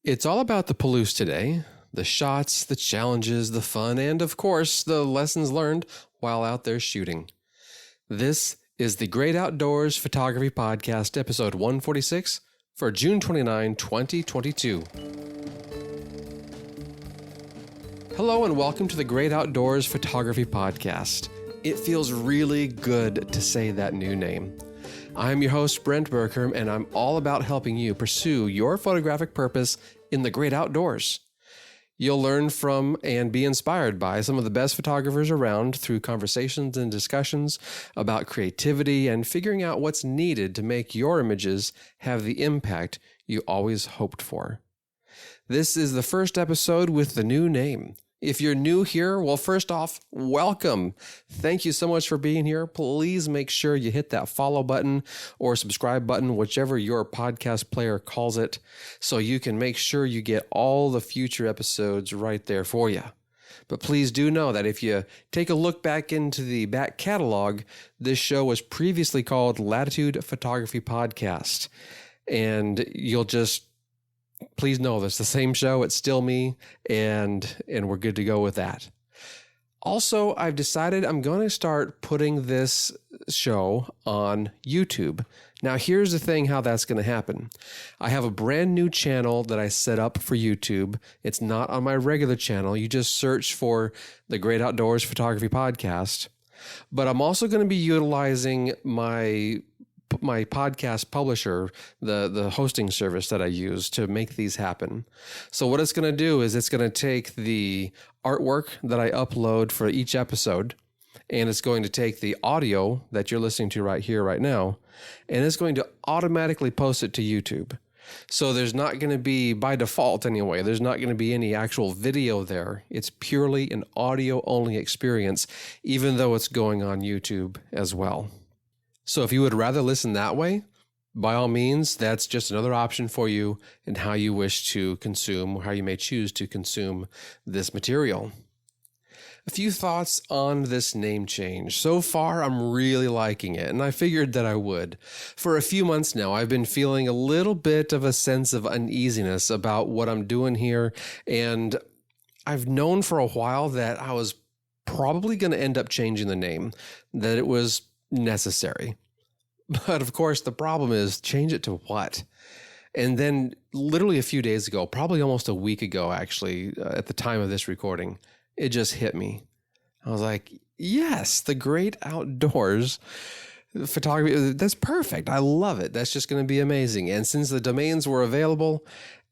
It's all about the Palouse today, the shots, the challenges, the fun, and of course, the lessons learned while out there shooting. This is the Great Outdoors Photography Podcast, episode 146 for June 29, 2022. Hello and welcome to the Great Outdoors Photography Podcast. It feels really good to say that new name. I'm your host, Brent, and I'm all about helping you pursue your photographic purpose in the great outdoors. You'll learn from and be inspired by some of the best photographers around through conversations and discussions about creativity and figuring out what's needed to make your images have the impact you always hoped for. This is the first episode with the new name. If you're new here, well, first off, welcome. Thank you so much for being here. Please make sure you hit that follow button or subscribe button, whichever your podcast player calls it, so you can make sure you get all the future episodes right there for you. But please do know that if you take a look back into the back catalog, this show was previously called Latitude Photography Podcast. And you'll just please know it's the same show. It's still me, and we're good to go with that. Also, I've decided I'm going to start putting this show on YouTube. Now, here's the thing how that's going to happen. I have a brand new channel that I set up for YouTube. It's not on my regular channel. You just search for the Great Outdoors Photography Podcast. But I'm also going to be utilizing my podcast publisher, the hosting service that I use to make these happen. So what it's going to do is it's going to take the artwork that I upload for each episode, and it's going to take the audio that you're listening to right here, right now, and it's going to automatically post it to YouTube. So there's not going to be, by default anyway, there's not going to be any actual video there. It's purely an audio-only experience, even though it's going on YouTube as well. So if you would rather listen that way, by all means, that's just another option for you in how you wish to consume, or how you may choose to consume this material. A few thoughts on this name change. So far, I'm really liking it, and I figured that I would. For a few months now, I've been feeling a little bit of a sense of uneasiness about what I'm doing here, and I've known for a while that I was probably going to end up changing the name, that it was necessary. But of course, the problem is, change it to what? And then literally a few days ago, probably almost a week ago, actually, at the time of this recording, it just hit me. I was like, yes, the Great Outdoors Photography, that's perfect. I love it. That's just going to be amazing. And since the domains were available,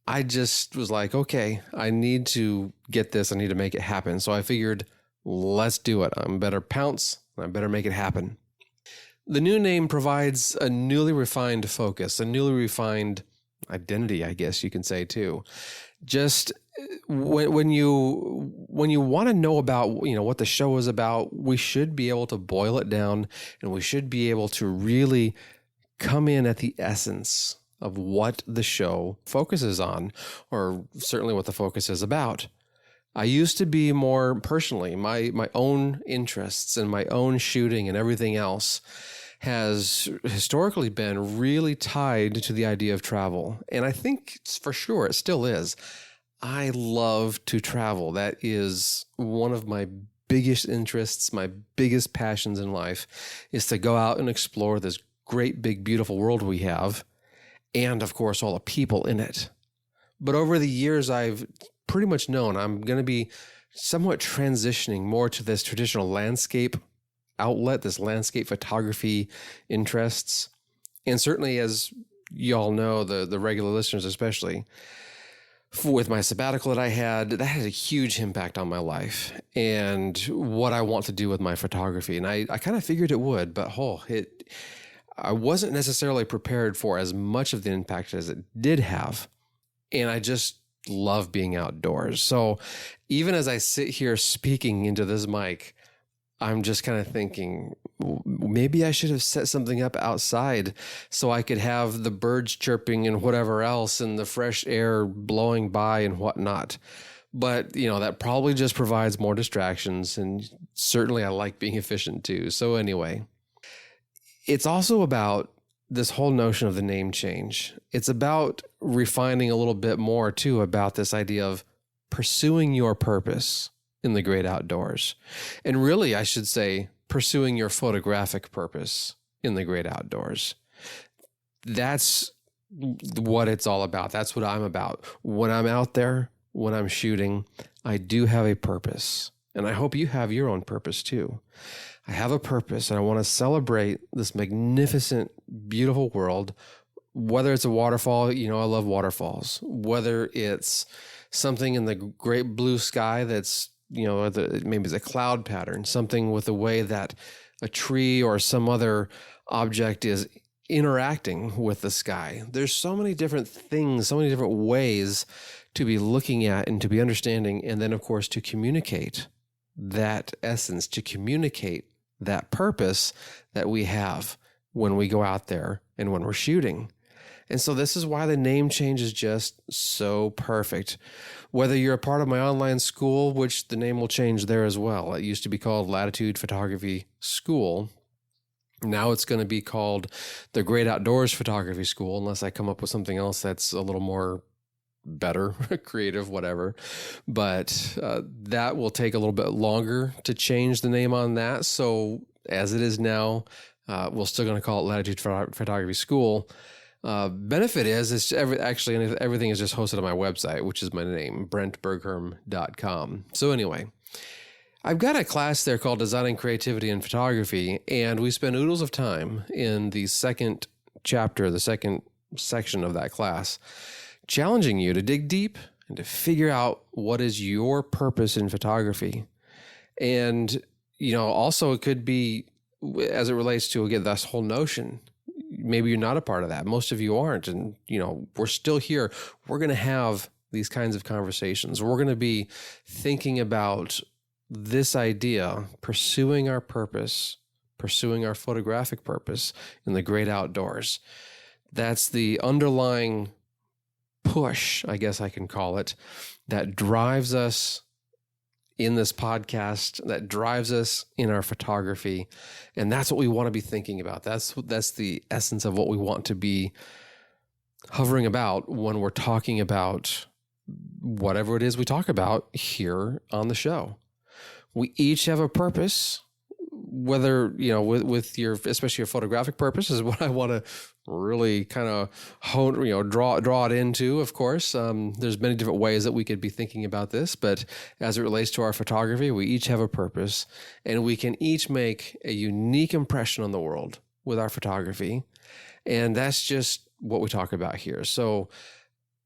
I just was like, okay, I need to get this. I need to make it happen. So I figured, let's do it. I better pounce. I better make it happen. The new name provides a newly refined focus, a newly refined identity, I guess you can say too. Just when you want to know about, what the show is about, we should be able to boil it down, and we should be able to really come in at the essence of what the show focuses on, or certainly what the focus is about. I used to be more personally, my own interests and my own shooting and everything else has historically been really tied to the idea of travel. And I think for sure it still is. I love to travel. That is one of my biggest interests, my biggest passions in life, is to go out and explore this great, big, beautiful world we have, and of course, all the people in it. But over the years, I've pretty much known I'm going to be somewhat transitioning more to this traditional landscape outlet, this landscape photography interests. And certainly, as you all know, the regular listeners especially, with my sabbatical that had a huge impact on my life and what I want to do with my photography. And I kind of figured it would, but I wasn't necessarily prepared for as much of the impact as it did have. And I just love being outdoors. So even as I sit here speaking into this mic, I'm just kind of thinking, maybe I should have set something up outside so I could have the birds chirping and whatever else and the fresh air blowing by and whatnot. But, that probably just provides more distractions. And certainly I like being efficient too. So anyway, it's also about this whole notion of the name change. It's about refining a little bit more too about this idea of pursuing your purpose in the great outdoors. And really, I should say, pursuing your photographic purpose in the great outdoors. That's what it's all about. That's what I'm about. When I'm out there, when I'm shooting, I do have a purpose. And I hope you have your own purpose too. I have a purpose, and I want to celebrate this magnificent, beautiful world. Whether it's a waterfall, I love waterfalls. Whether it's something in the great blue sky that's, maybe it's a cloud pattern, something with the way that a tree or some other object is interacting with the sky. There's so many different things, so many different ways to be looking at and to be understanding, and then, of course, to communicate that essence, to communicate that purpose that we have when we go out there and when we're shooting. And so this is why the name change is just so perfect. Whether you're a part of my online school, which the name will change there as well. It used to be called Latitude Photography School. Now it's going to be called the Great Outdoors Photography School, unless I come up with something else that's a little more better, creative, whatever. But that will take a little bit longer to change the name on that. So as it is now, we're still going to call it Latitude Photography School. Benefit is everything is just hosted on my website, which is my name, brentbergherm.com. So anyway, I've got a class there called Designing Creativity in Photography, and we spend oodles of time in the second chapter, the second section of that class, challenging you to dig deep and to figure out what is your purpose in photography. And, also it could be, as it relates to, again, this whole notion, maybe you're not a part of that. Most of you aren't. And, we're still here. We're going to have these kinds of conversations. We're going to be thinking about this idea, pursuing our purpose, pursuing our photographic purpose in the great outdoors. That's the underlying push, I guess I can call it, that drives us in this podcast, that drives us in our photography. And that's what we want to be thinking about. That's the essence of what we want to be hovering about when we're talking about whatever it is we talk about here on the show. We each have a purpose, whether, with your, especially your photographic purpose is what I want to really kind of draw it into, of course. There's many different ways that we could be thinking about this, but as it relates to our photography, we each have a purpose, and we can each make a unique impression on the world with our photography. And that's just what we talk about here. So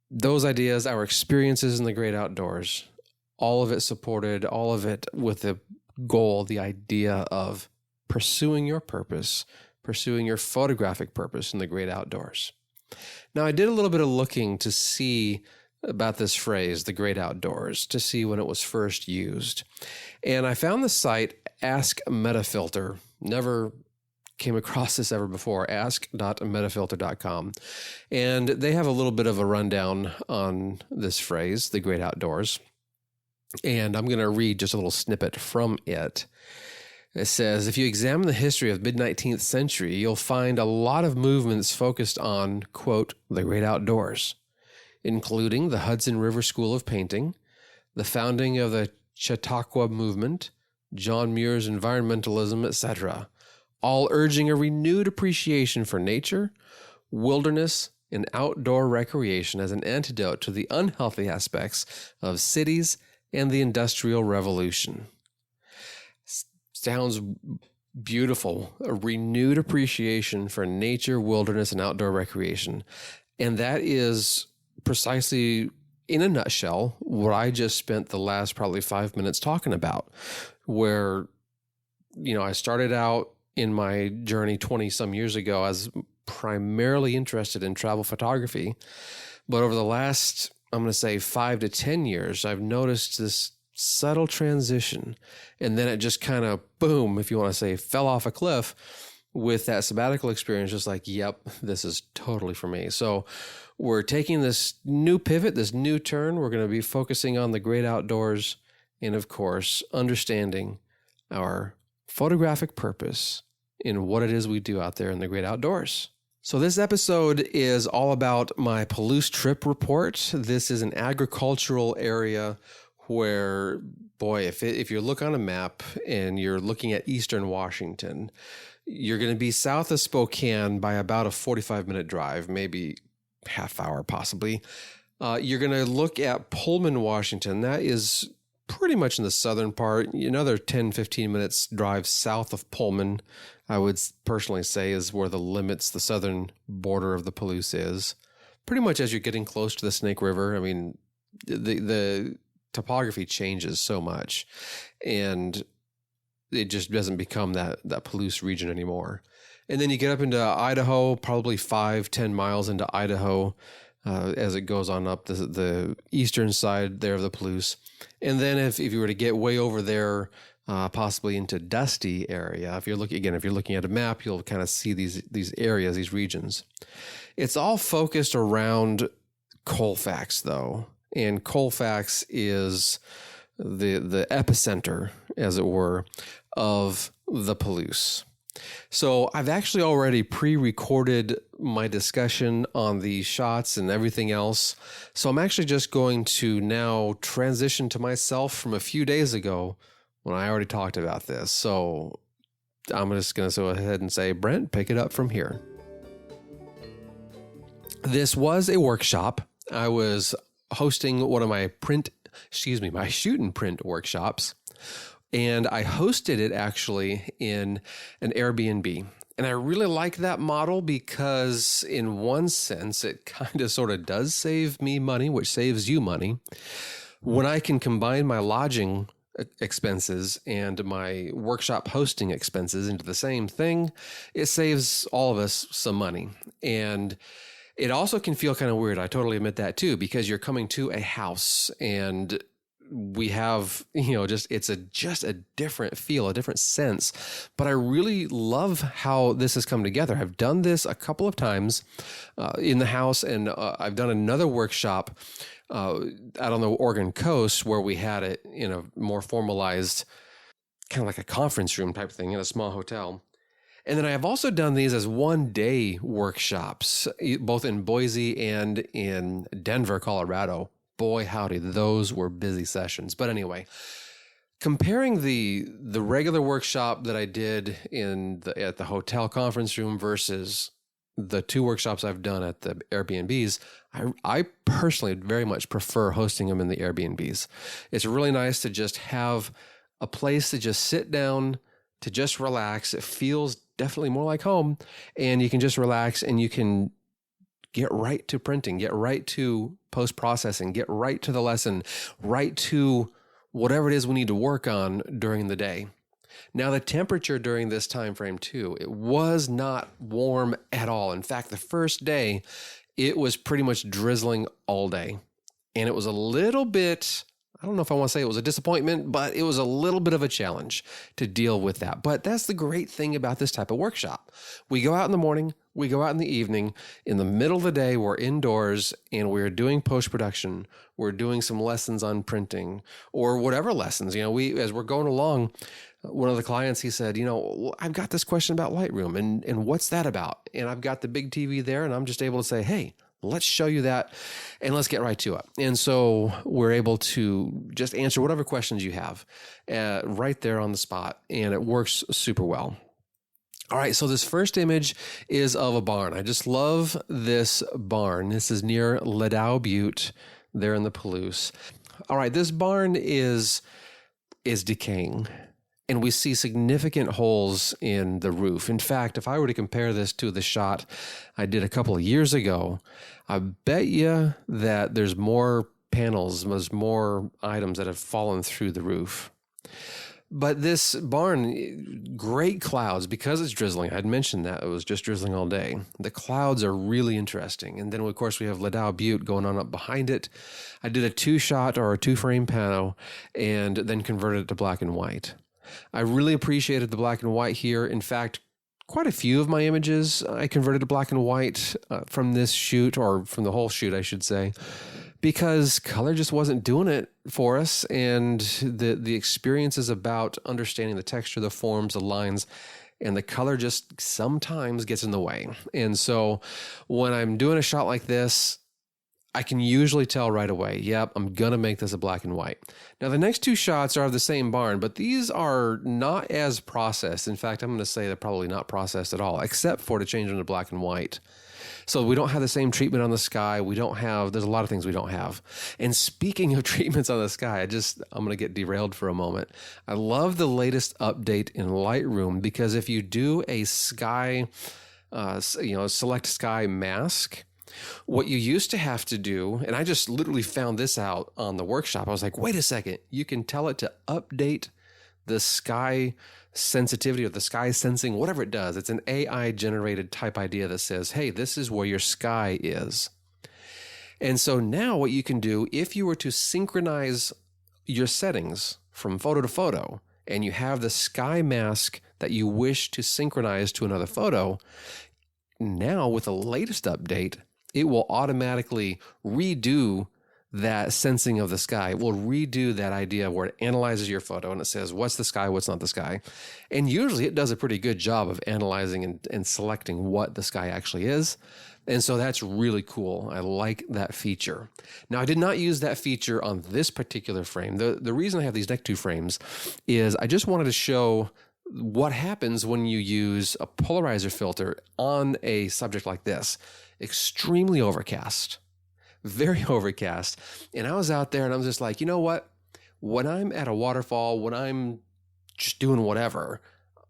those ideas, our experiences in the great outdoors, all of it supported, all of it with the goal, the idea of pursuing your purpose, pursuing your photographic purpose in the great outdoors. Now, I did a little bit of looking to see about this phrase, the great outdoors, to see when it was first used. And I found the site Ask Metafilter. Never came across this ever before, ask.metafilter.com. And they have a little bit of a rundown on this phrase, the great outdoors. And I'm going to read just a little snippet from it. It says, if you examine the history of the mid-19th century, you'll find a lot of movements focused on, quote, the great outdoors, including the Hudson River School of Painting, the founding of the Chautauqua movement, John Muir's environmentalism, etc., all urging a renewed appreciation for nature, wilderness, and outdoor recreation as an antidote to the unhealthy aspects of cities and the Industrial Revolution. Sounds beautiful. A renewed appreciation for nature, wilderness, and outdoor recreation. And that is precisely, in a nutshell, what I just spent the last probably 5 minutes talking about, where, I started out in my journey 20 some years ago as primarily interested in travel photography. But over the last, I'm going to say 5 to 10 years, I've noticed this subtle transition. And then it just kind of, boom, if you want to say, fell off a cliff with that sabbatical experience, just like, yep, this is totally for me. So we're taking this new pivot, this new turn. We're going to be focusing on the great outdoors and, of course, understanding our photographic purpose in what it is we do out there in the great outdoors. So this episode is all about my Palouse trip report. This is an agricultural area where, boy, if you look on a map and you're looking at Eastern Washington, you're going to be south of Spokane by about a 45-minute drive, maybe half hour possibly. You're going to look at Pullman, Washington. That is pretty much in the southern part. Another 10, 15 minutes drive south of Pullman, I would personally say, is where the southern border of the Palouse is. Pretty much as you're getting close to the Snake River. I mean, the topography changes so much, and it just doesn't become that Palouse region anymore. And then you get up into Idaho, probably 5-10 miles into Idaho, as it goes on up the eastern side there of the Palouse. And then if you were to get way over there, possibly into Dusty area, if you're looking at a map, you'll kind of see these areas, these regions. It's all focused around Colfax, though. And Colfax is the epicenter, as it were, of the Palouse. So I've actually already pre-recorded my discussion on the shots and everything else. So I'm actually just going to now transition to myself from a few days ago when I already talked about this. So I'm just going to go ahead and say, Brent, pick it up from here. This was a workshop. I was hosting one of my shoot and print workshops. And I hosted it actually in an Airbnb. And I really like that model because in one sense, it kind of sort of does save me money, which saves you money. When I can combine my lodging expenses and my workshop hosting expenses into the same thing, it saves all of us some money. And it also can feel kind of weird. I totally admit that too, because you're coming to a house and we have, it's just a different feel, a different sense. But I really love how this has come together. I've done this a couple of times in the house, and I've done another workshop out on the Oregon coast where we had it in a more formalized, kind of like a conference room type thing in a small hotel. And then I have also done these as one-day workshops, both in Boise and in Denver, Colorado. Boy, howdy, those were busy sessions. But anyway, comparing the regular workshop that I did at the hotel conference room versus the two workshops I've done at the Airbnbs, I personally very much prefer hosting them in the Airbnbs. It's really nice to just have a place to just sit down, to just relax. It feels definitely more like home, and you can just relax and you can get right to printing, get right to post-processing, get right to the lesson, right to whatever it is we need to work on during the day. Now, the temperature during this time frame too, it was not warm at all. In fact, the first day, it was pretty much drizzling all day. And it was a little bit, I don't know if I want to say it was a disappointment, but it was a little bit of a challenge to deal with that. But that's the great thing about this type of workshop. We go out in the morning, we go out in the evening, in the middle of the day, we're indoors and we're doing post-production. We're doing some lessons on printing or whatever lessons. As we're going along, one of the clients, he said, I've got this question about Lightroom and what's that about? And I've got the big TV there and I'm just able to say, hey, let's show you that and let's get right to it. And so we're able to just answer whatever questions you have right there on the spot, and it works super well. All right, so this first image is of a barn. I just love this barn. This is near Ladau Butte there in the Palouse. All right, this barn is decaying, and we see significant holes in the roof. In fact, if I were to compare this to the shot I did a couple of years ago, I bet you that there's more panels, there's more items that have fallen through the roof. But this barn, great clouds, because it's drizzling. I'd mentioned that it was just drizzling all day. The clouds are really interesting. And then, of course, we have Ladau Butte going on up behind it. I did a 2-shot or a 2-frame pano and then converted it to black and white. I really appreciated the black and white here. In fact, quite a few of my images I converted to black and white from this shoot, or from the whole shoot, I should say, because color just wasn't doing it for us. And the experience is about understanding the texture, the forms, the lines. and the color just sometimes gets in the way. And so when I'm doing a shot like this, I can usually tell right away, yep, I'm going to make this a black and white. Now, the next two shots are of the same barn, but these are not as processed. In fact, I'm going to say they're probably not processed at all, except for to change them to black and white. So we don't have the same treatment on the sky. There's a lot of things we don't have. And speaking of treatments on the sky, I'm going to get derailed for a moment. I love the latest update in Lightroom, because if you do a sky, select sky mask, what you used to have to do, and I just literally found this out on the workshop. I was like, wait a second, you can tell it to update the sky sensitivity or the sky sensing, whatever it does. It's an AI generated type idea that says, hey, this is where your sky is. And so now what you can do, if you were to synchronize your settings from photo to photo, and you have the sky mask that you wish to synchronize to another photo, now with the latest update, it will automatically redo that sensing of the sky. It will redo that idea where it analyzes your photo and it says, what's the sky, what's not the sky. And usually it does a pretty good job of analyzing and selecting what the sky actually is. And so that's really cool. I like that feature. Now, I did not use that feature on this particular frame. The reason I have these next two frames is I just wanted to show what happens when you use a polarizer filter on a subject like this. Extremely overcast, very overcast. And I was out there and I was just like, you know what? When I'm at a waterfall, when I'm just doing whatever,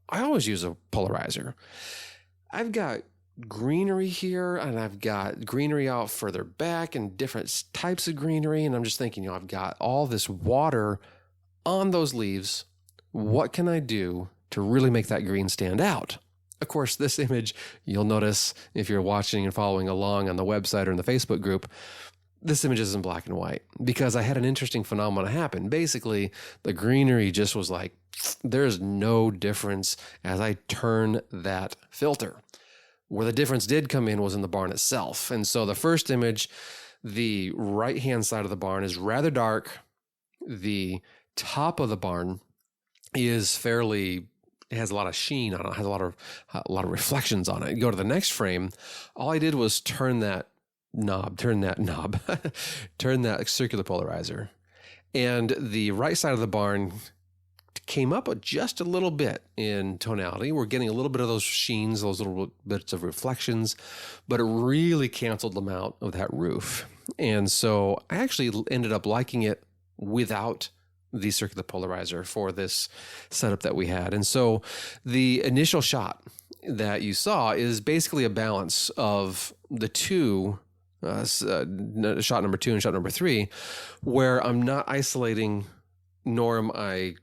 I always use a polarizer. I've got greenery here and I've got greenery out further back and different types of greenery. And I'm just thinking, I've got all this water on those leaves. What can I do to really make that green stand out? Of course, this image, you'll notice if you're watching and following along on the website or in the Facebook group, this image is in black and white because I had an interesting phenomenon happen. Basically, the greenery just was like, there's no difference as I turn that filter. Where the difference did come in was in the barn itself. And so the first image, the right-hand side of the barn is rather dark. The top of the barn is it has a lot of sheen on it. It has a lot of reflections on it. You go to the next frame. All I did was turn that circular polarizer. And the right side of the barn came up just a little bit in tonality. We're getting a little bit of those sheens, those little bits of reflections, but it really canceled them out of that roof. And so I actually ended up liking it without the circular polarizer for this setup that we had. And so the initial shot that you saw is basically a balance of the two, shot number 2 and shot number 3, where I'm not isolating, nor am I,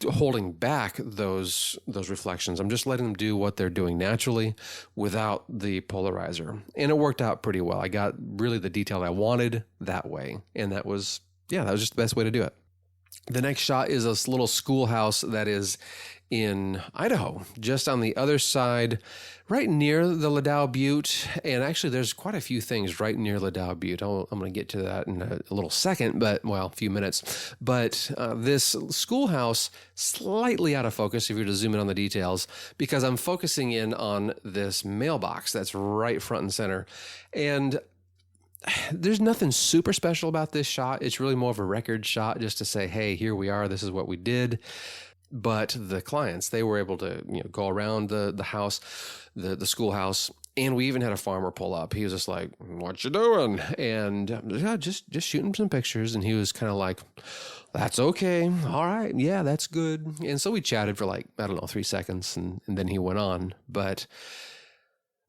holding back those reflections. I'm just letting them do what they're doing naturally without the polarizer. And it worked out pretty well. I got really the detail I wanted that way. And that was just the best way to do it. The next shot is this little schoolhouse that is in Idaho, just on the other side, right near the Ladau Butte. And actually, there's quite a few things right near Ladau Butte. I'm going to get to that in a little second, a few minutes. But this schoolhouse, slightly out of focus if you were to zoom in on the details, because I'm focusing in on this mailbox that's right front and center. And there's nothing super special about this shot. It's really more of a record shot just to say, hey, here we are. This is what we did. But the clients, they were able to go around the house, the schoolhouse, and we even had a farmer pull up. He was just like, what you doing? And just shooting some pictures. And he was kind of like, that's okay. All right. Yeah, that's good. And so we chatted for 3 seconds and then he went on. But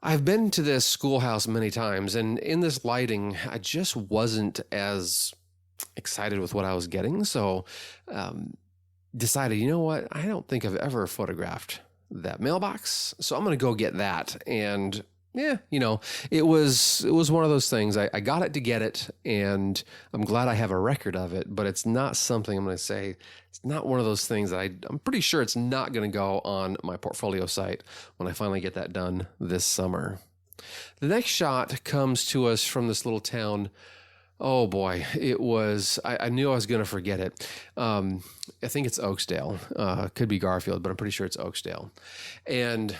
I've been to this schoolhouse many times, and in this lighting, I just wasn't as excited with what I was getting. So decided, you know what? I don't think I've ever photographed that mailbox. So I'm going to go get that. And it was one of those things. I got it to get it, and I'm glad I have a record of it, but it's not something I'm going to say. It's not one of those things that I'm pretty sure it's not going to go on my portfolio site when I finally get that done this summer. The next shot comes to us from this little town Oh boy, it was. I knew I was going to forget it. I think it's Oakesdale. Could be Garfield, but I'm pretty sure it's Oakesdale. And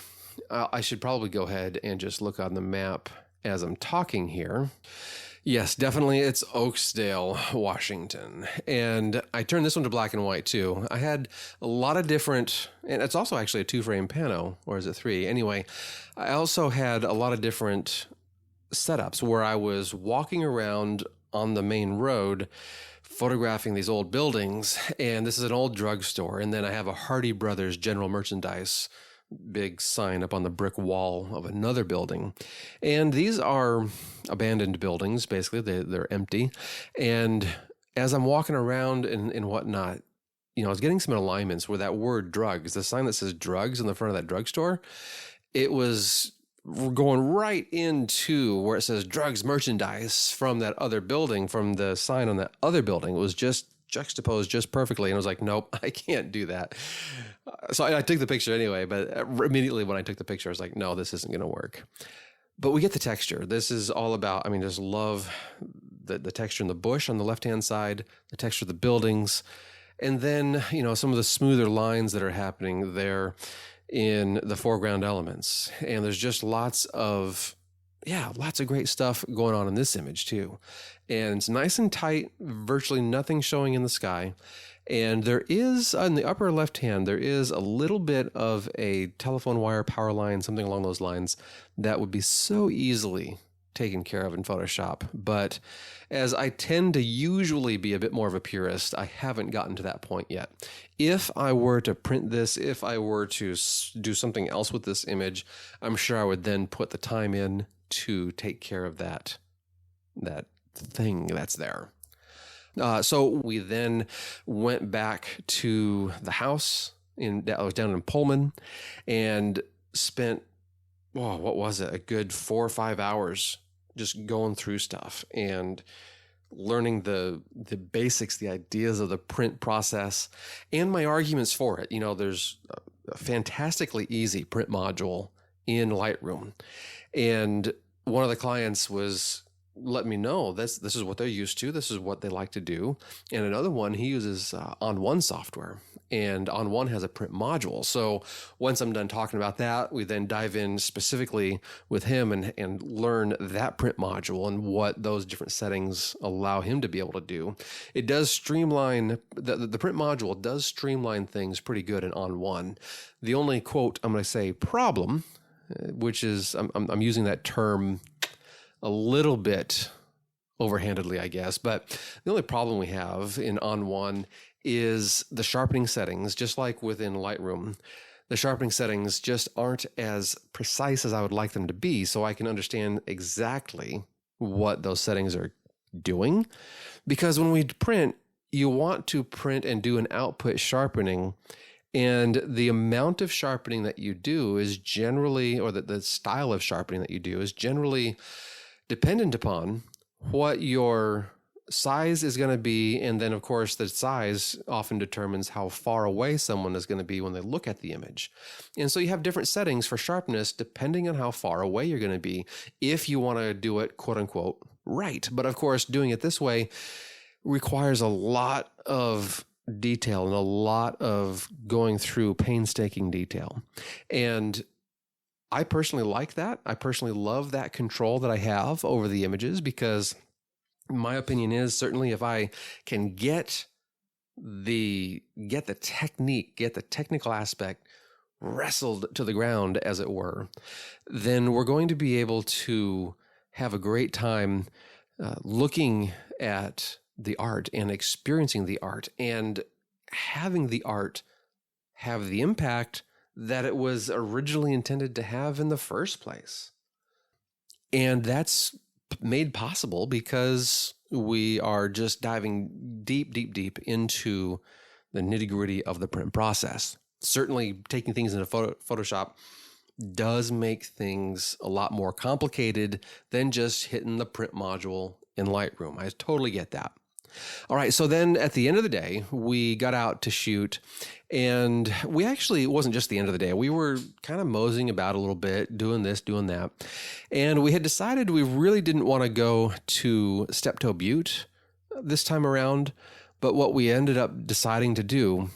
I should probably go ahead and just look on the map as I'm talking here. Yes, definitely it's Oakesdale, Washington. And I turned this one to black and white too. I had a lot of different, and it's also actually a 2-frame pano, or is it 3? Anyway, I also had a lot of different setups where I was walking around on the main road photographing these old buildings, and this is an old drugstore, and then I have a Hardy Brothers general merchandise big sign up on the brick wall of another building. And these are abandoned buildings, basically. They're empty. And as I'm walking around and whatnot, I was getting some alignments where that word drugs, the sign that says drugs in the front of that drugstore, it was going right into where it says drugs merchandise from that other building, from the sign on that other building. It was just juxtaposed just perfectly. And I was like, nope, I can't do that. So I took the picture anyway, but immediately when I took the picture, I was like, no, this isn't going to work. But we get the texture. This is all about, just love the texture in the bush on the left-hand side, the texture of the buildings, and then, some of the smoother lines that are happening there in the foreground elements. And there's just lots of great stuff going on in this image too. And it's nice and tight, virtually nothing showing in the sky. And there is, on the upper left hand, there is a little bit of a telephone wire power line, something along those lines, that would be so easily taken care of in Photoshop. But as I tend to usually be a bit more of a purist, I haven't gotten to that point yet. If I were to print this, if I were to do something else with this image, I'm sure I would then put the time in to take care of that thing that's there. So we then went back to the house I was down in Pullman and spent, what was it? A good 4 or 5 hours just going through stuff and learning the basics, the ideas of the print process and my arguments for it. There's a fantastically easy print module in Lightroom. And one of the clients was let me know this is what they're used to. This is what they like to do. And another one, he uses On1 software, and On1 has a print module. So once I'm done talking about that, we then dive in specifically with him and learn that print module and what those different settings allow him to be able to do. It does streamline, the print module does streamline things pretty good in On1. The only quote I'm going to say problem, which is, I'm using that term a little bit overhandedly, I guess. But the only problem we have in On1 is the sharpening settings, just like within Lightroom. The sharpening settings just aren't as precise as I would like them to be, so I can understand exactly what those settings are doing. Because when we print, you want to print and do an output sharpening, and the amount of sharpening that you do is generally, or the style of sharpening that you do is generally dependent upon what your size is going to be. And then, of course, the size often determines how far away someone is going to be when they look at the image. And so you have different settings for sharpness depending on how far away you're going to be if you want to do it, quote unquote, right. But of course, doing it this way requires a lot of detail and a lot of going through painstaking detail. And I personally like that. I personally love that control that I have over the images, because my opinion is, certainly if I can get the technique, get the technical aspect wrestled to the ground, as it were, then we're going to be able to have a great time looking at the art and experiencing the art and having the art have the impact that it was originally intended to have in the first place. And that's made possible because we are just diving deep, deep, deep into the nitty-gritty of the print process. Certainly taking things into Photoshop does make things a lot more complicated than just hitting the print module in Lightroom. I totally get that. All right. So then at the end of the day, we got out to shoot, and it wasn't just the end of the day. We were kind of moseying about a little bit, doing this, doing that. And we had decided we really didn't want to go to Steptoe Butte this time around. But what we ended up deciding to do,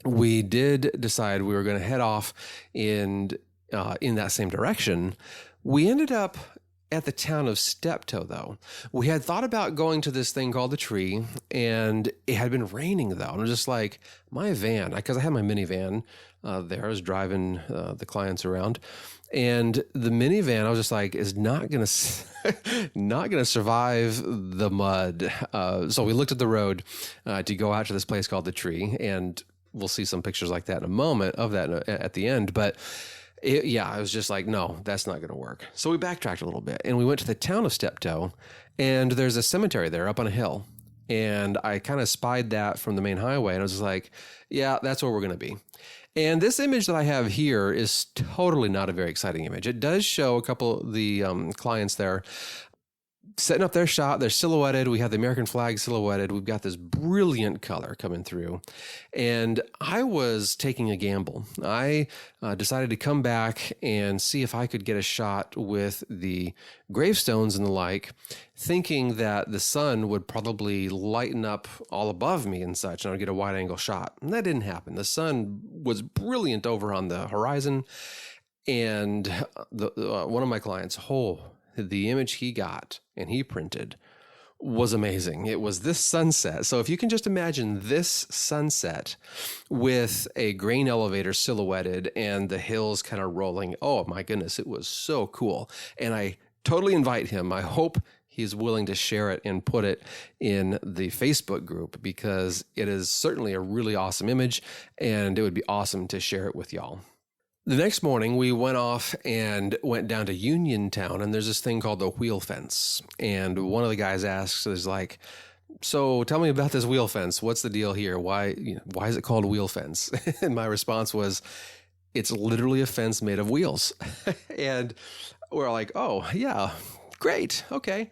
we did decide we were going to head off in that same direction. We ended up at the town of Steptoe, though. We had thought about going to this thing called the Tree, and it had been raining, though. And I was just like, my van, because I had my minivan there. I was driving the clients around. And the minivan, I was just like, is not going to survive the mud. So we looked at the road to go out to this place called the Tree, and we'll see some pictures like that in a moment of that at the end. But I was just like, no, that's not going to work. So we backtracked a little bit, and we went to the town of Steptoe, and there's a cemetery there up on a hill. And I kind of spied that from the main highway, and I was just like, yeah, that's where we're going to be. And this image that I have here is totally not a very exciting image. It does show a couple of the clients there setting up their shot. They're silhouetted. We have the American flag silhouetted. We've got this brilliant color coming through. And I was taking a gamble. I decided to come back and see if I could get a shot with the gravestones and the like, thinking that the sun would probably lighten up all above me and such, and I would get a wide angle shot. And that didn't happen. The sun was brilliant over on the horizon. And one of my clients, the image he got and he printed was amazing. It was this sunset. So if you can just imagine this sunset with a grain elevator silhouetted and the hills kind of rolling, oh my goodness, it was so cool. And I totally invite him. I hope he's willing to share it and put it in the Facebook group, because it is certainly a really awesome image, and it would be awesome to share it with y'all. The next morning, we went off and went down to Uniontown, and there's this thing called the wheel fence. And one of the guys is like, so tell me about this wheel fence. What's the deal here? Why is it called wheel fence? And my response was, it's literally a fence made of wheels. And we're like, oh, yeah, great. Okay.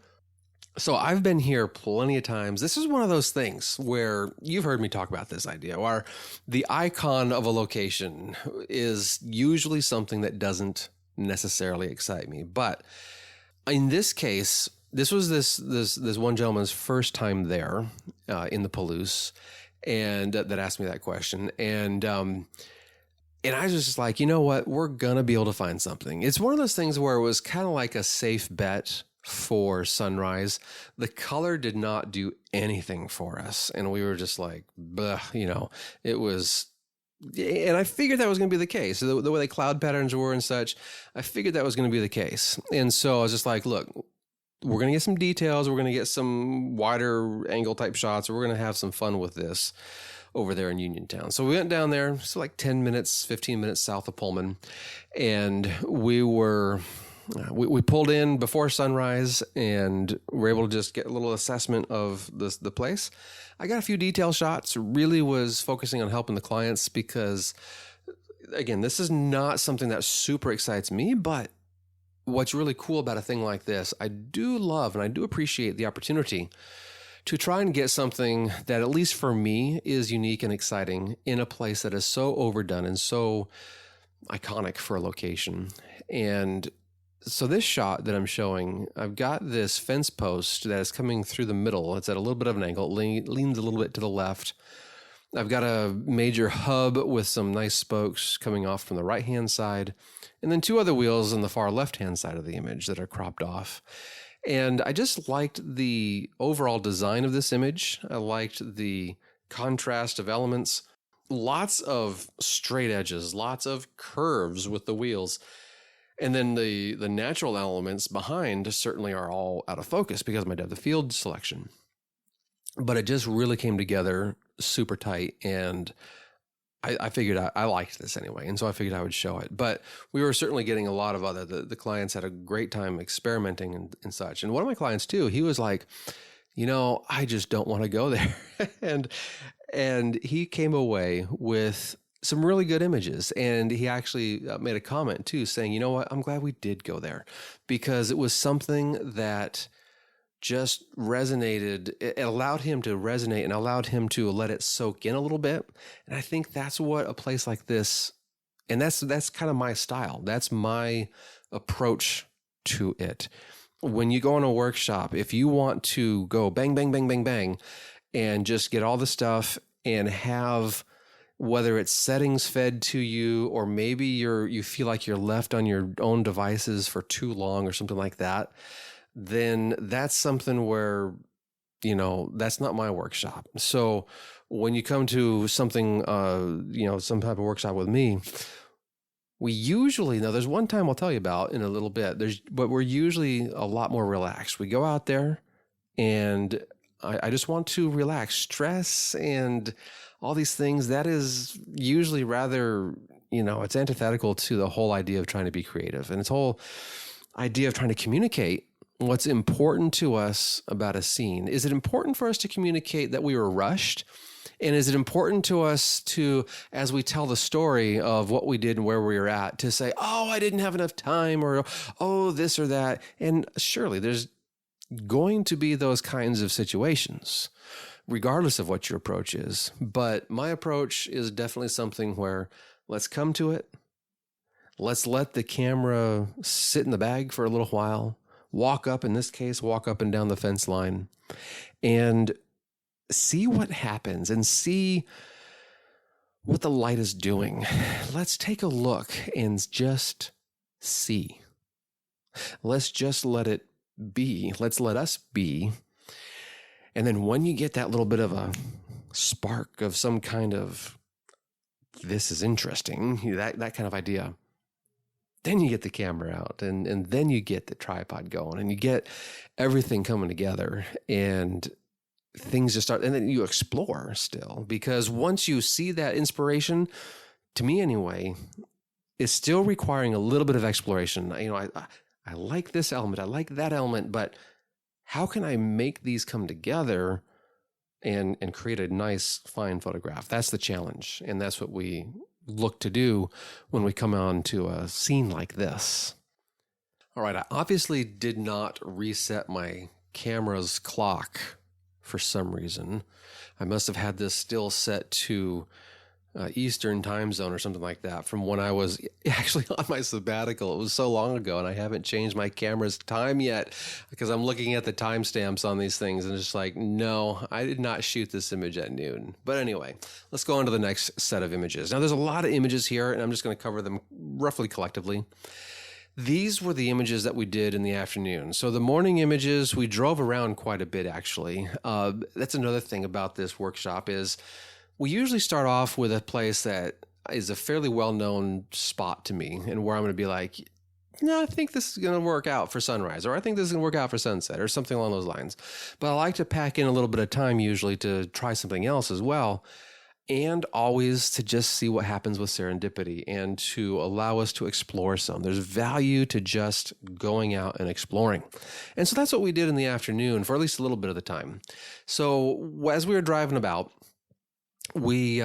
So I've been here plenty of times. This is one of those things where you've heard me talk about this idea, where the icon of a location is usually something that doesn't necessarily excite me. But in this case, this was this one gentleman's first time there in the Palouse, and that asked me that question. And I was just like, you know what? We're going to be able to find something. It's one of those things where it was kind of like a safe bet for sunrise. The color did not do anything for us. And we were just like, it was, and I figured that was going to be the case. The way the cloud patterns were and such, I figured that was going to be the case. And so I was just like, look, we're going to get some details. We're going to get some wider angle type shots. We're going to have some fun with this over there in Uniontown. So we went down there, so like 15 minutes south of Pullman. And we pulled in before sunrise and were able to just get a little assessment of the place. I got a few detail shots, really was focusing on helping the clients because, again, this is not something that super excites me, but what's really cool about a thing like this, I do love and I do appreciate the opportunity to try and get something that, at least for me, is unique and exciting in a place that is so overdone and so iconic for a location. And so this shot that I'm showing, I've got this fence post that is coming through the middle. It's at a little bit of an angle. It leans a little bit to the left. I've got a major hub with some nice spokes coming off from the right-hand side, and then two other wheels on the far left-hand side of the image that are cropped off. And I just liked the overall design of this image. I liked the contrast of elements. Lots of straight edges, lots of curves with the wheels. And then the natural elements behind certainly are all out of focus because of my depth of field selection. But it just really came together super tight, and I figured I liked this anyway, and so I figured I would show it. But we were certainly getting a lot of the clients had a great time experimenting and such. And one of my clients too, he was like, I just don't want to go there. and he came away with some really good images. And he actually made a comment too, saying, you know what, I'm glad we did go there, because it was something that just resonated. It allowed him to resonate and allowed him to let it soak in a little bit. And I think that's what a place like this, and that's kind of my style. That's my approach to it. When you go on a workshop, if you want to go bang, bang, bang, bang, bang, and just get all the stuff and have, whether it's settings fed to you, or maybe you feel like you're left on your own devices for too long or something like that, then that's something where, that's not my workshop. So when you come to something, some type of workshop with me, we usually, now there's one time I'll tell you about in a little bit, but we're usually a lot more relaxed. We go out there and I just want to relax. Stress and all these things, that is usually rather, it's antithetical to the whole idea of trying to be creative and its whole idea of trying to communicate what's important to us about a scene. Is it important for us to communicate that we were rushed? And is it important to us to, as we tell the story of what we did and where we were at, to say, oh, I didn't have enough time, or, oh, this or that? And surely there's going to be those kinds of situations, regardless of what your approach is. But my approach is definitely something where let's come to it. Let's let the camera sit in the bag for a little while. In this case, walk up and down the fence line and see what happens and see what the light is doing. Let's take a look and just see. Let's just let it be. Let's let us be. And then when you get that little bit of a spark of some kind of, this is interesting, that kind of idea, then you get the camera out and then you get the tripod going and you get everything coming together and things just start, and then you explore still, because once you see that inspiration, to me anyway, is still requiring a little bit of exploration. I like this element, I like that element, but how can I make these come together and create a nice, fine photograph? That's the challenge. And that's what we look to do when we come on to a scene like this. All right, I obviously did not reset my camera's clock for some reason. I must have had this still set to Eastern time zone or something like that from when I was actually on my sabbatical. It was so long ago and I haven't changed my camera's time yet because I'm looking at the timestamps on these things and it's just like, no, I did not shoot this image at noon. But anyway, let's go on to the next set of images. Now there's a lot of images here and I'm just going to cover them roughly collectively. These were the images that we did in the afternoon. So the morning images, we drove around quite a bit actually. That's another thing about this workshop is we usually start off with a place that is a fairly well-known spot to me and where I'm going to be like, no, I think this is going to work out for sunrise, or I think this is going to work out for sunset, or something along those lines. But I like to pack in a little bit of time usually to try something else as well, and always to just see what happens with serendipity and to allow us to explore some. There's value to just going out and exploring. And so that's what we did in the afternoon for at least a little bit of the time. So as we were driving about, we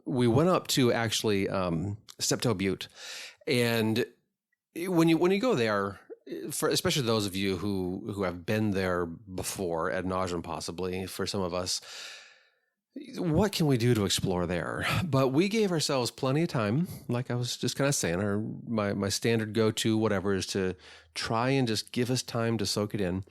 went up to actually Steptoe Butte, and when you go there, especially those of you who have been there before ad nauseum, possibly for some of us, what can we do to explore there? But we gave ourselves plenty of time, like I was just kind of saying. My standard go-to, whatever, is to try and just give us time to soak it in.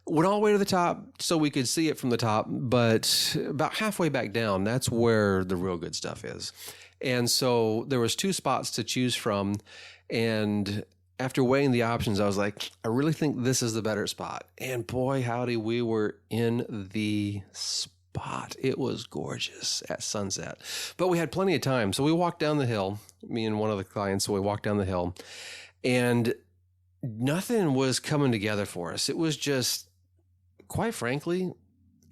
Went all the way to the top so we could see it from the top, but about halfway back down, that's where the real good stuff is. And so there was 2 spots to choose from, and after weighing the options, I was like, I really think this is the better spot. And boy, howdy, we were in the spot. It was gorgeous at sunset, but we had plenty of time. So we walked down the hill, me and one of the clients, so we walked down the hill, and nothing was coming together for us. It was just, quite frankly,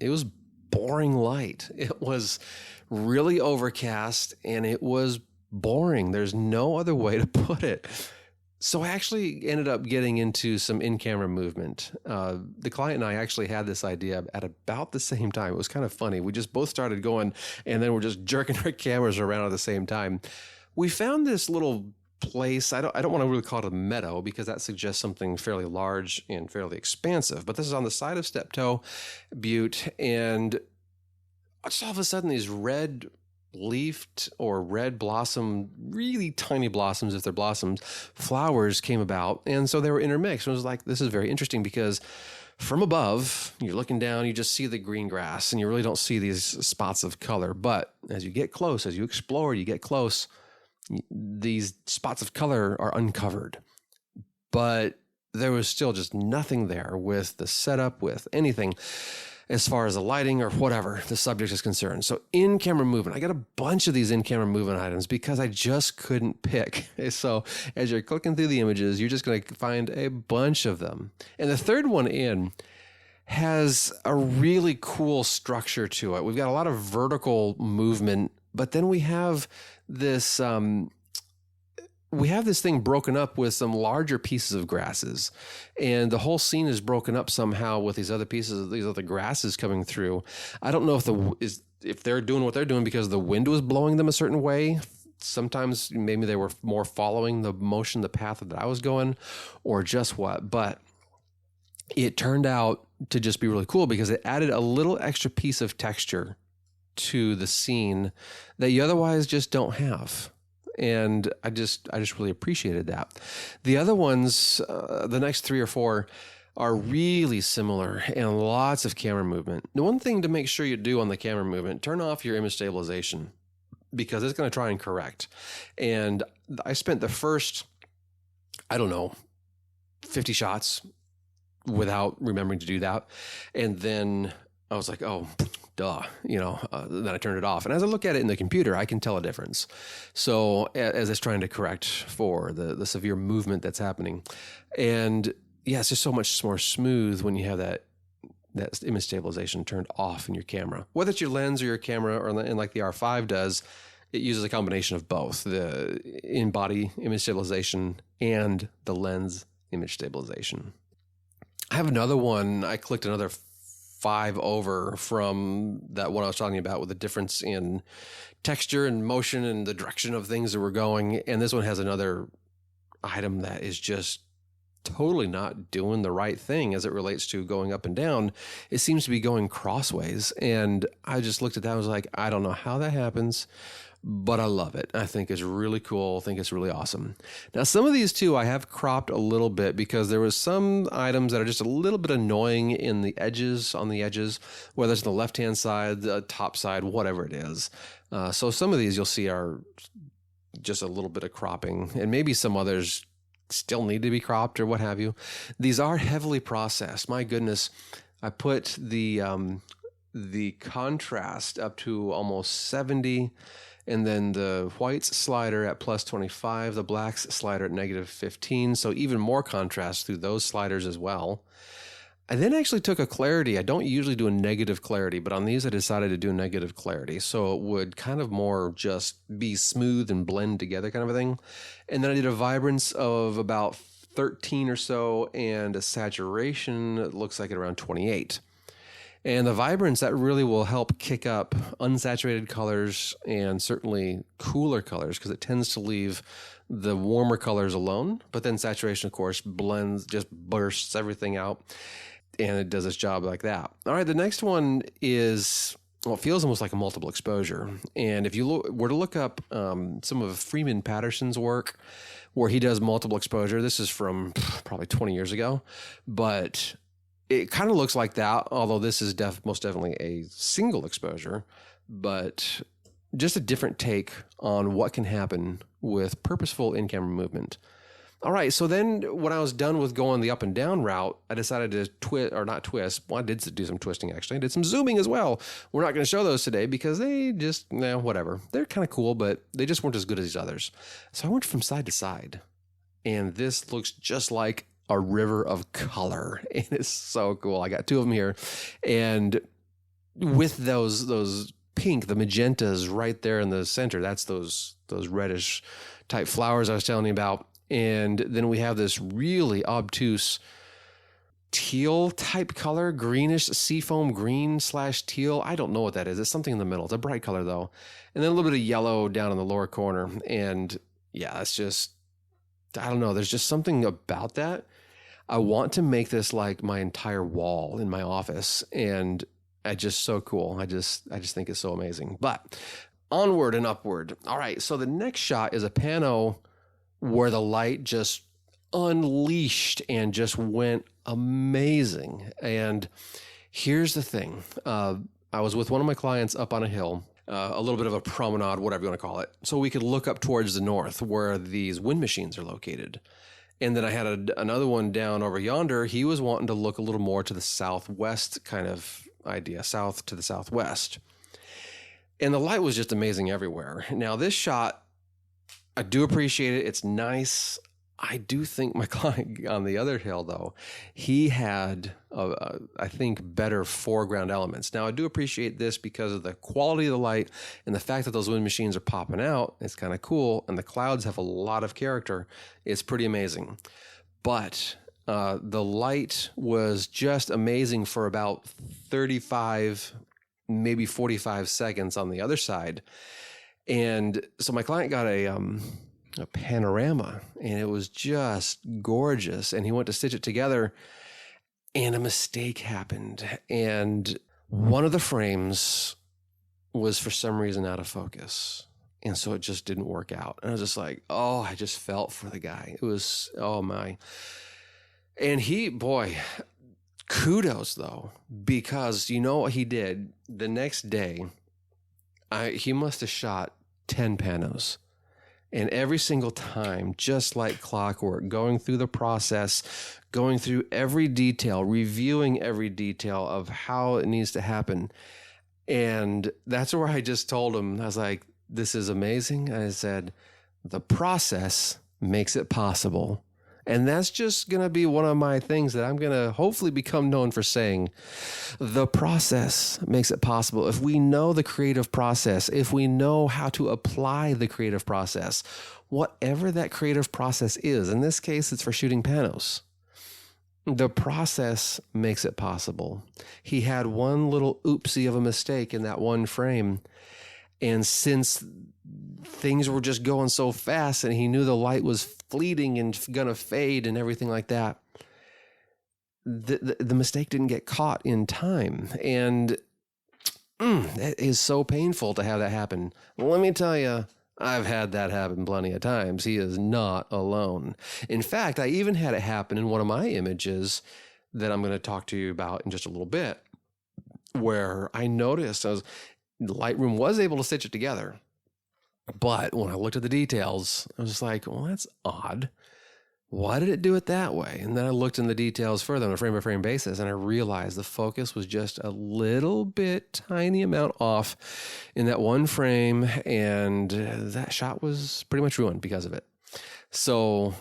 it was boring light. It was really overcast and it was boring. There's no other way to put it. So I actually ended up getting into some in-camera movement. The client and I actually had this idea at about the same time. It was kind of funny. We just both started going and then we're just jerking our cameras around at the same time. We found this little place. I don't want to really call it a meadow because that suggests something fairly large and fairly expansive. But this is on the side of Steptoe Butte, and just all of a sudden these red leafed or red blossom, really tiny blossoms, if they're blossoms, flowers came about. And so they were intermixed. And it was like, this is very interesting because from above, you're looking down, you just see the green grass and you really don't see these spots of color. But as you get close, as you explore, you get close, these spots of color are uncovered. But there was still just nothing there with the setup, with anything as far as the lighting or whatever the subject is concerned. So in-camera movement, I got a bunch of these in-camera movement items because I just couldn't pick. So as you're clicking through the images, you're just going to find a bunch of them. And the third one in has a really cool structure to it. We've got a lot of vertical movement, but then we have this thing broken up with some larger pieces of grasses, and the whole scene is broken up somehow with these other pieces, these other grasses coming through. I don't know if they're doing what they're doing because the wind was blowing them a certain way. Sometimes maybe they were more following the motion, the path that I was going, or just what. But it turned out to just be really cool because it added a little extra piece of texture to the scene that you otherwise just don't have. And I just really appreciated that. The other ones, the next 3 or 4, are really similar and lots of camera movement. The one thing to make sure you do on the camera movement, turn off your image stabilization because it's going to try and correct. And I spent the first, 50 shots without remembering to do that. And then I was like, oh, duh, then I turned it off. And as I look at it in the computer, I can tell a difference. So as it's trying to correct for the severe movement that's happening. And yeah, it's just so much more smooth when you have that image stabilization turned off in your camera. Whether it's your lens or your camera, and like the R5 does, it uses a combination of both, the in-body image stabilization and the lens image stabilization. I have another one. I clicked another 5 over from that one I was talking about with the difference in texture and motion and the direction of things that were going. And this one has another item that is just totally not doing the right thing as it relates to going up and down. It seems to be going crossways. And I just looked at that and was like, I don't know how that happens, but I love it. I think it's really cool. I think it's really awesome. Now, some of these too, I have cropped a little bit because there was some items that are just a little bit annoying in the edges, on the edges, whether it's the left-hand side, the top side, whatever it is. So some of these you'll see are just a little bit of cropping, and maybe some others still need to be cropped or what have you. These are heavily processed. My goodness, I put the contrast up to almost 70, and then the whites slider at plus 25, the blacks slider at negative 15. So even more contrast through those sliders as well. I then actually took a clarity. I don't usually do a negative clarity, but on these I decided to do a negative clarity. So it would kind of more just be smooth and blend together kind of a thing. And then I did a vibrance of about 13 or so and a saturation, it looks like at around 28. And the vibrance, that really will help kick up unsaturated colors and certainly cooler colors because it tends to leave the warmer colors alone. But then saturation, of course, blends, just bursts everything out, and it does its job like that. All right, the next one is, well, it feels almost like a multiple exposure. And if you were to look up some of Freeman Patterson's work where he does multiple exposure, this is from probably 20 years ago, but it kind of looks like that, although this is most definitely a single exposure, but just a different take on what can happen with purposeful in-camera movement. All right, so then when I was done with going the up and down route, I decided to I did do some twisting actually. I did some zooming as well. We're not going to show those today because they just, whatever. They're kind of cool, but they just weren't as good as these others. So I went from side to side, and this looks just like a river of color. And it's so cool. I got 2 of them here. And with those pink, the magentas right there in the center, that's those reddish type flowers I was telling you about. And then we have this really obtuse teal type color, greenish, seafoam green / teal. I don't know what that is. It's something in the middle. It's a bright color though. And then a little bit of yellow down in the lower corner. And yeah, it's just I don't know. There's just something about that. I want to make this like my entire wall in my office, and it's just so cool. I just think it's so amazing. But onward and upward. All right. So the next shot is a pano where the light just unleashed and just went amazing. And here's the thing. I was with one of my clients up on a hill, a little bit of a promenade, whatever you want to call it. So we could look up towards the north where these wind machines are located. And then I had another one down over yonder. He was wanting to look a little more to the southwest kind of idea, south to the southwest. And the light was just amazing everywhere. Now, this shot, I do appreciate it. It's nice. I do think my client on the other hill, though, he had, I think, better foreground elements. Now, I do appreciate this because of the quality of the light and the fact that those wind machines are popping out. It's kind of cool. And the clouds have a lot of character. It's pretty amazing. But the light was just amazing for about 35, maybe 45 seconds on the other side. And so my client got a panorama, and it was just gorgeous. And he went to stitch it together, and a mistake happened. And one of the frames was for some reason out of focus. And so it just didn't work out. And I was just like, oh, I just felt for the guy. It was, oh my. And he, boy, kudos though, because you know what he did the next day? He must have shot 10 panos. And every single time, just like clockwork, going through the process, going through every detail, reviewing every detail of how it needs to happen. And that's where I just told him, I was like, this is amazing. I said, the process makes it possible. And that's just going to be one of my things that I'm going to hopefully become known for saying. The process makes it possible. If we know the creative process, if we know how to apply the creative process, whatever that creative process is, in this case, it's for shooting panos. The process makes it possible. He had one little oopsie of a mistake in that one frame. And since things were just going so fast and he knew the light was fleeting and going to fade and everything like that, the mistake didn't get caught in time. And it is so painful to have that happen. Let me tell you, I've had that happen plenty of times. He is not alone. In fact, I even had it happen in one of my images that I'm going to talk to you about in just a little bit, where I noticed Lightroom was able to stitch it together. But when I looked at the details, I was just like, well, that's odd. Why did it do it that way? And then I looked in the details further on a frame by frame basis, and I realized the focus was just a little bit tiny amount off in that one frame. And that shot was pretty much ruined because of it. So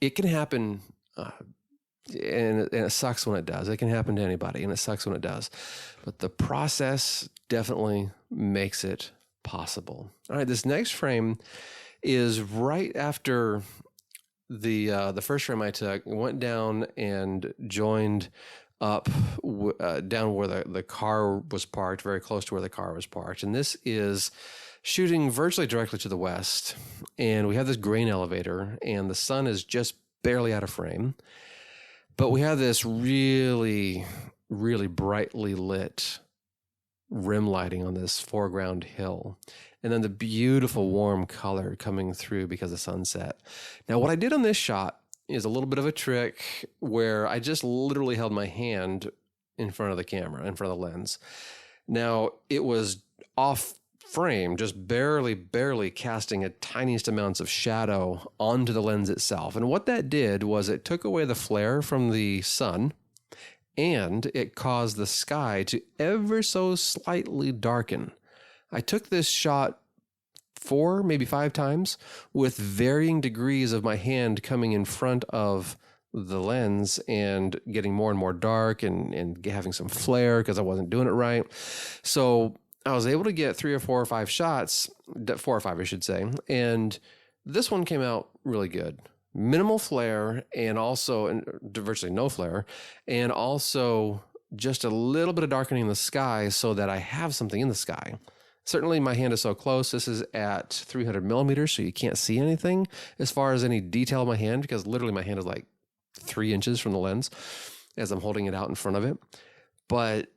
it can happen. And it sucks when it does. It can happen to anybody, and it sucks when it does. But the process definitely makes it possible. All right, this next frame is right after the first frame I took. Went down and joined up down where the car was parked, very close to where the car was parked. And this is shooting virtually directly to the west. And we have this grain elevator, and the sun is just barely out of frame. But we have this really, really brightly lit rim lighting on this foreground hill. And then the beautiful warm color coming through because of sunset. Now, what I did on this shot is a little bit of a trick where I just literally held my hand in front of the camera, in front of the lens. Now, it was off frame, just barely casting a tiniest amounts of shadow onto the lens itself. And what that did was it took away the flare from the sun, and it caused the sky to ever so slightly darken. I took this shot 4, maybe 5 times with varying degrees of my hand coming in front of the lens and getting more and more dark and having some flare because I wasn't doing it right. So I was able to get 3 or 4 or 5 shots, 4 or 5, I should say. And this one came out really good. Minimal flare, and also virtually no flare, and also just a little bit of darkening in the sky so that I have something in the sky. Certainly my hand is so close. This is at 300 millimeters, so you can't see anything as far as any detail of my hand, because literally my hand is like 3 inches from the lens as I'm holding it out in front of it. But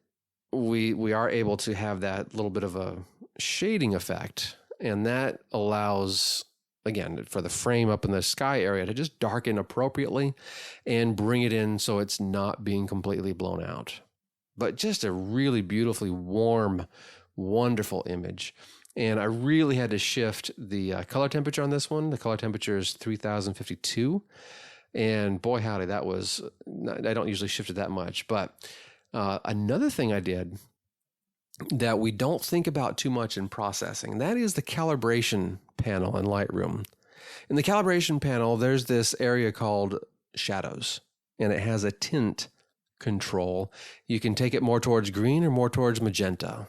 we are able to have that little bit of a shading effect, and that allows, again, for the frame up in the sky area to just darken appropriately and bring it in so it's not being completely blown out. But just a really beautifully warm, wonderful image. And I really had to shift the color temperature on this one. The color temperature is 3052. And boy, howdy, I don't usually shift it that much. But another thing I did that we don't think about too much in processing, that is the calibration panel in Lightroom. In the calibration panel, there's this area called shadows, and it has a tint control. You can take it more towards green or more towards magenta.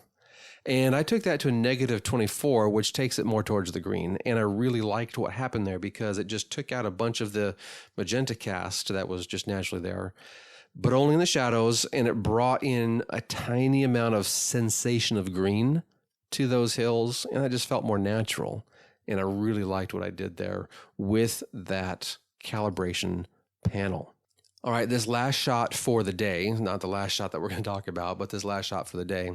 And I took that to a -24, which takes it more towards the green. And I really liked what happened there because it just took out a bunch of the magenta cast that was just naturally there, but only in the shadows. And it brought in a tiny amount of sensation of green to those hills. And I just felt more natural. And I really liked what I did there with that calibration panel. All right, this last shot for the day, not the last shot that we're going to talk about, but this last shot for the day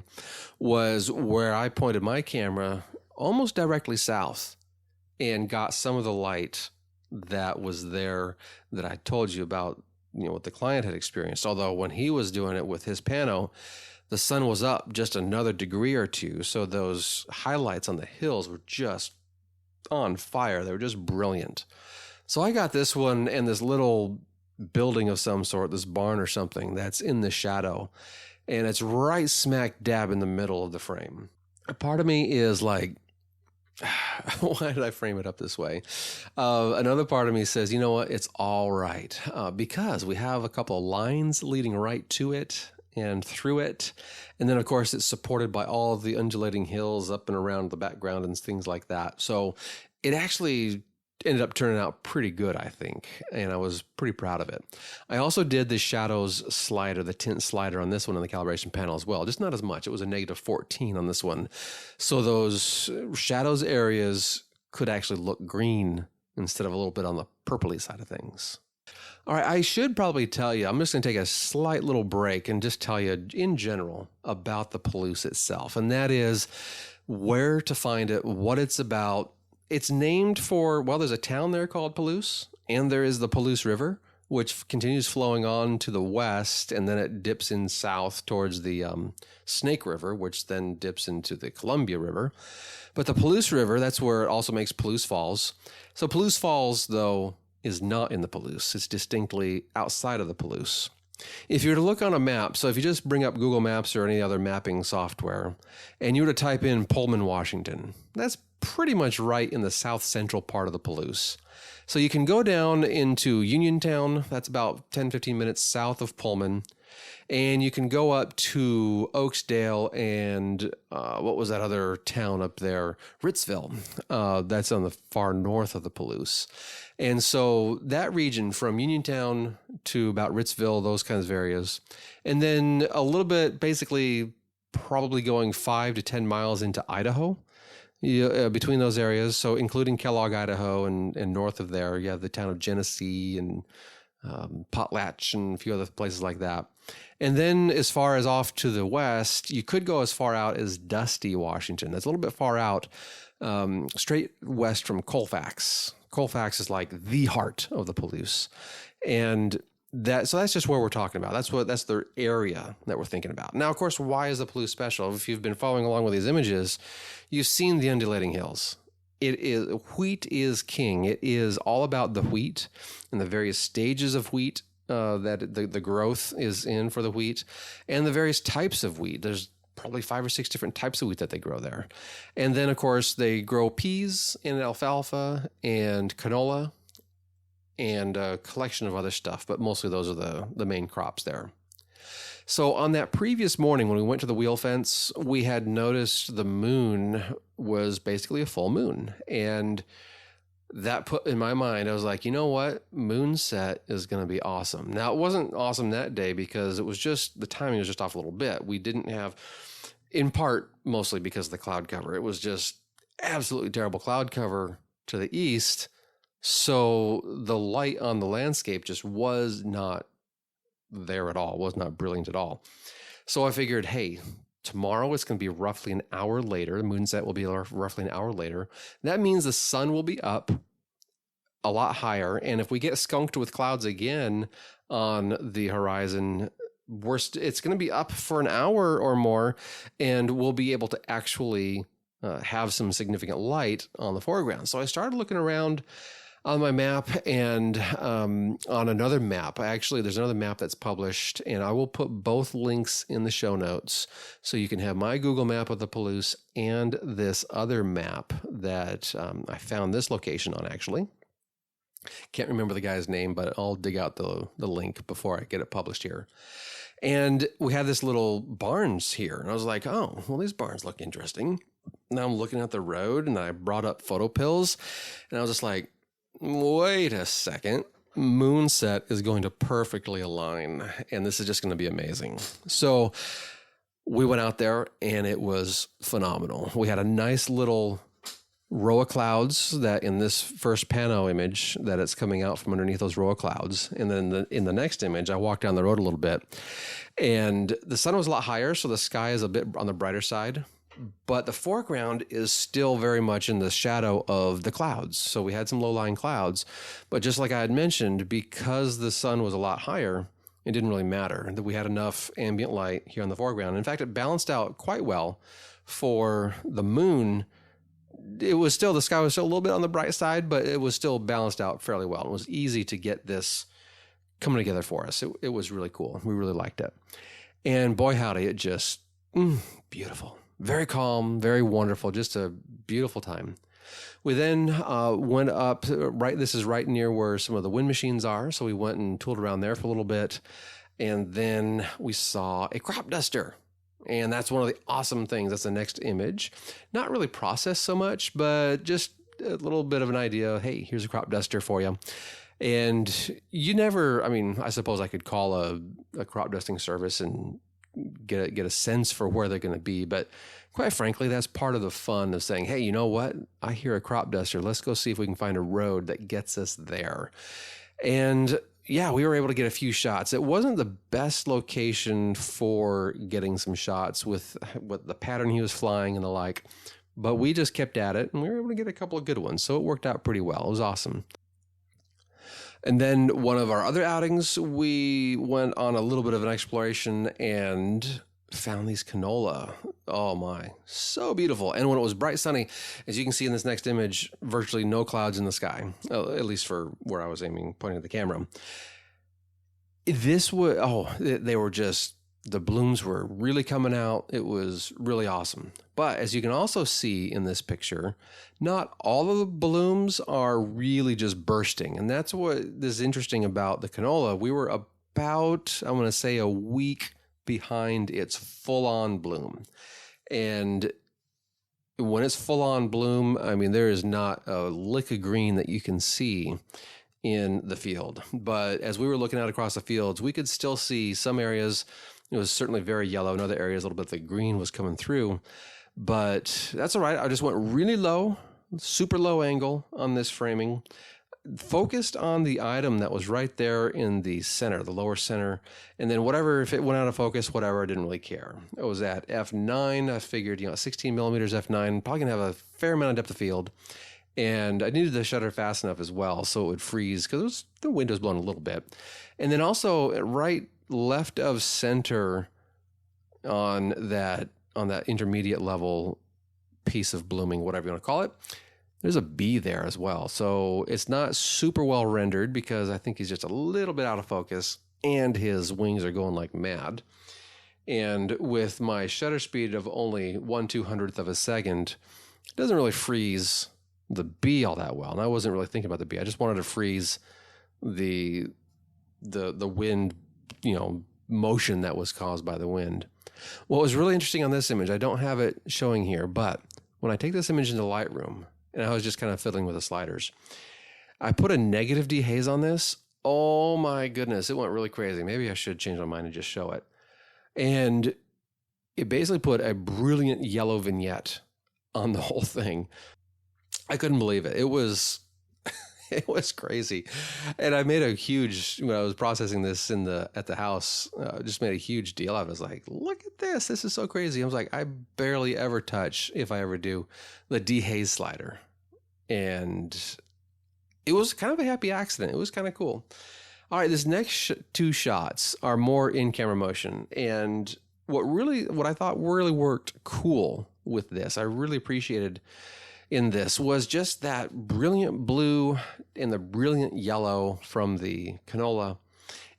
was where I pointed my camera almost directly south and got some of the light that was there that I told you about, what the client had experienced. Although when he was doing it with his pano, the sun was up just another degree or two. So those highlights on the hills were just on fire. They were just brilliant. So I got this one and this little building of some sort, this barn or something that's in the shadow, and it's right smack dab in the middle of the frame. A part of me is like, why did I frame it up this way? Another part of me says, you know what, it's all right, because we have a couple of lines leading right to it and through it, and then of course it's supported by all of the undulating hills up and around the background and things like that. So it actually ended up turning out pretty good, I think, and I was pretty proud of it. I also did the shadows slider, the tint slider on this one in the calibration panel as well, just not as much. It was a -14 on this one. So those shadows areas could actually look green instead of a little bit on the purpley side of things. All right, I should probably tell you, I'm just going to take a slight little break and just tell you in general about the Palouse itself, and that is where to find it, what it's about. It's named for, well, there's a town there called Palouse, and there is the Palouse River, which continues flowing on to the west, and then it dips in south towards the Snake River, which then dips into the Columbia River. But the Palouse River, that's where it also makes Palouse Falls. So Palouse Falls, though, is not in the Palouse. It's distinctly outside of the Palouse. If you were to look on a map, so if you just bring up Google Maps or any other mapping software, and you were to type in Pullman, Washington, that's pretty much right in the south central part of the Palouse. So you can go down into Uniontown, that's about 10-15 minutes south of Pullman, and you can go up to Oakesdale and what was that other town up there? Ritzville. That's on the far north of the Palouse. And so that region from Uniontown to about Ritzville, those kinds of areas, and then a little bit, basically probably going 5 to 10 miles into Idaho. Between those areas, so including Kellogg, Idaho, and north of there, you have the town of Genesee and Potlatch and a few other places like that. And then as far as off to the west, you could go as far out as Dusty, Washington. That's a little bit far out, straight west from Colfax. Colfax is like the heart of the Palouse. And so that's just where we're talking about. That's the area that we're thinking about. Now, of course, why is the Palouse special? If you've been following along with these images, you've seen the undulating hills. Wheat is king. It is all about the wheat and the various stages of wheat that the growth is in for the wheat, and the various types of wheat. There's probably 5 or 6 different types of wheat that they grow there. And then, of course, they grow peas and alfalfa and canola and a collection of other stuff, but mostly those are the main crops there. So on that previous morning when we went to the wheel fence, we had noticed the moon was basically a full moon. And that put in my mind, I was like, you know what? Moonset is going to be awesome. Now, it wasn't awesome that day because it was just, the timing was just off a little bit. We didn't have in part mostly because of the cloud cover. It was just absolutely terrible cloud cover to the east. So the light on the landscape just was not there at all, was not brilliant at all. So I figured, hey, tomorrow it's going to be roughly an hour later. The moonset will be roughly an hour later. That means the sun will be up a lot higher. And if we get skunked with clouds again on the horizon, it's going to be up for an hour or more, and we'll be able to actually have some significant light on the foreground. So I started looking around on my map and on another map. There's another map that's published, and I will put both links in the show notes so you can have my Google map of the Palouse and this other map that I found this location on, actually. Can't remember the guy's name, but I'll dig out the link before I get it published here. And we had this little barns here, and I was like, oh, well, these barns look interesting. Now I'm looking at the road, and I brought up photo pills, and I was just like, wait a second. Moonset is going to perfectly align, and this is just going to be amazing. So we went out there, and it was phenomenal. We had a nice little row of clouds that in this first pano image that it's coming out from underneath those row of clouds. And then in the next image, I walked down the road a little bit, and the sun was a lot higher. So the sky is a bit on the brighter side, but the foreground is still very much in the shadow of the clouds. So we had some low-lying clouds, but just like I had mentioned, because the sun was a lot higher, it didn't really matter that we had enough ambient light here on the foreground. In fact, it balanced out quite well for the moon. The sky was still a little bit on the bright side, but it was still balanced out fairly well. It was easy to get this coming together for us. It was really cool. We really liked it. And boy, howdy, it just, beautiful. Very calm, very wonderful, just a beautiful time. We then went up, this is right near where some of the wind machines are. So we went and tooled around there for a little bit. And then we saw a crop duster. And that's one of the awesome things. That's the next image. Not really processed so much, but just a little bit of an idea. Hey, here's a crop duster for you. And I suppose I could call a crop dusting service and get a sense for where they're going to be. But quite frankly, that's part of the fun of saying, hey, you know what? I hear a crop duster. Let's go see if we can find a road that gets us there. And yeah, we were able to get a few shots. It wasn't the best location for getting some shots with the pattern he was flying and the like, but we just kept at it and we were able to get a couple of good ones. So it worked out pretty well. It was awesome. And then one of our other outings, we went on a little bit of an exploration and found these canola. Oh my, so beautiful. And when it was bright sunny, as you can see in this next image, virtually no clouds in the sky, at least for where I was aiming, pointing at the camera. The blooms were really coming out. It was really awesome. But as you can also see in this picture, not all of the blooms are really just bursting. And that's what is interesting about the canola. We were about, I want to say, a week behind its full-on bloom. And when it's full-on bloom, there is not a lick of green that you can see in the field. But as we were looking out across the fields, we could still see some areas. It was certainly very yellow. In other areas, a little bit the green was coming through. But that's all right. I just went really low, super low angle on this framing, focused on the item that was right there in the center, the lower center. And then whatever, if it went out of focus, whatever, I didn't really care. It was at f9. I figured, 16 millimeters f9, probably gonna have a fair amount of depth of field. And I needed the shutter fast enough as well so it would freeze because the wind was blowing a little bit. And then also right left of center on that intermediate level piece of blooming, whatever you want to call it, there's a bee there as well. So it's not super well rendered because I think he's just a little bit out of focus and his wings are going like mad. And with my shutter speed of only 1/200th of a second, it doesn't really freeze the bee all that well. And I wasn't really thinking about the bee. I just wanted to freeze the wind, motion that was caused by the wind. What was really interesting on this image, I don't have it showing here, but when I take this image into Lightroom, and I was just kind of fiddling with the sliders, I put a negative dehaze on this. Oh my goodness, it went really crazy. Maybe I should change my mind and just show it. And it basically put a brilliant yellow vignette on the whole thing. I couldn't believe it. It was it was crazy. And I made a huge, when I was processing this at the house, just made a huge deal. I was like, look at this. This is so crazy. I was like, I barely ever touch, if I ever do, the dehaze slider. And it was kind of a happy accident. It was kind of cool. All right, this next two shots are more in-camera motion. And what I thought really worked cool with this, I really appreciated in this, was just that brilliant blue and the brilliant yellow from the canola.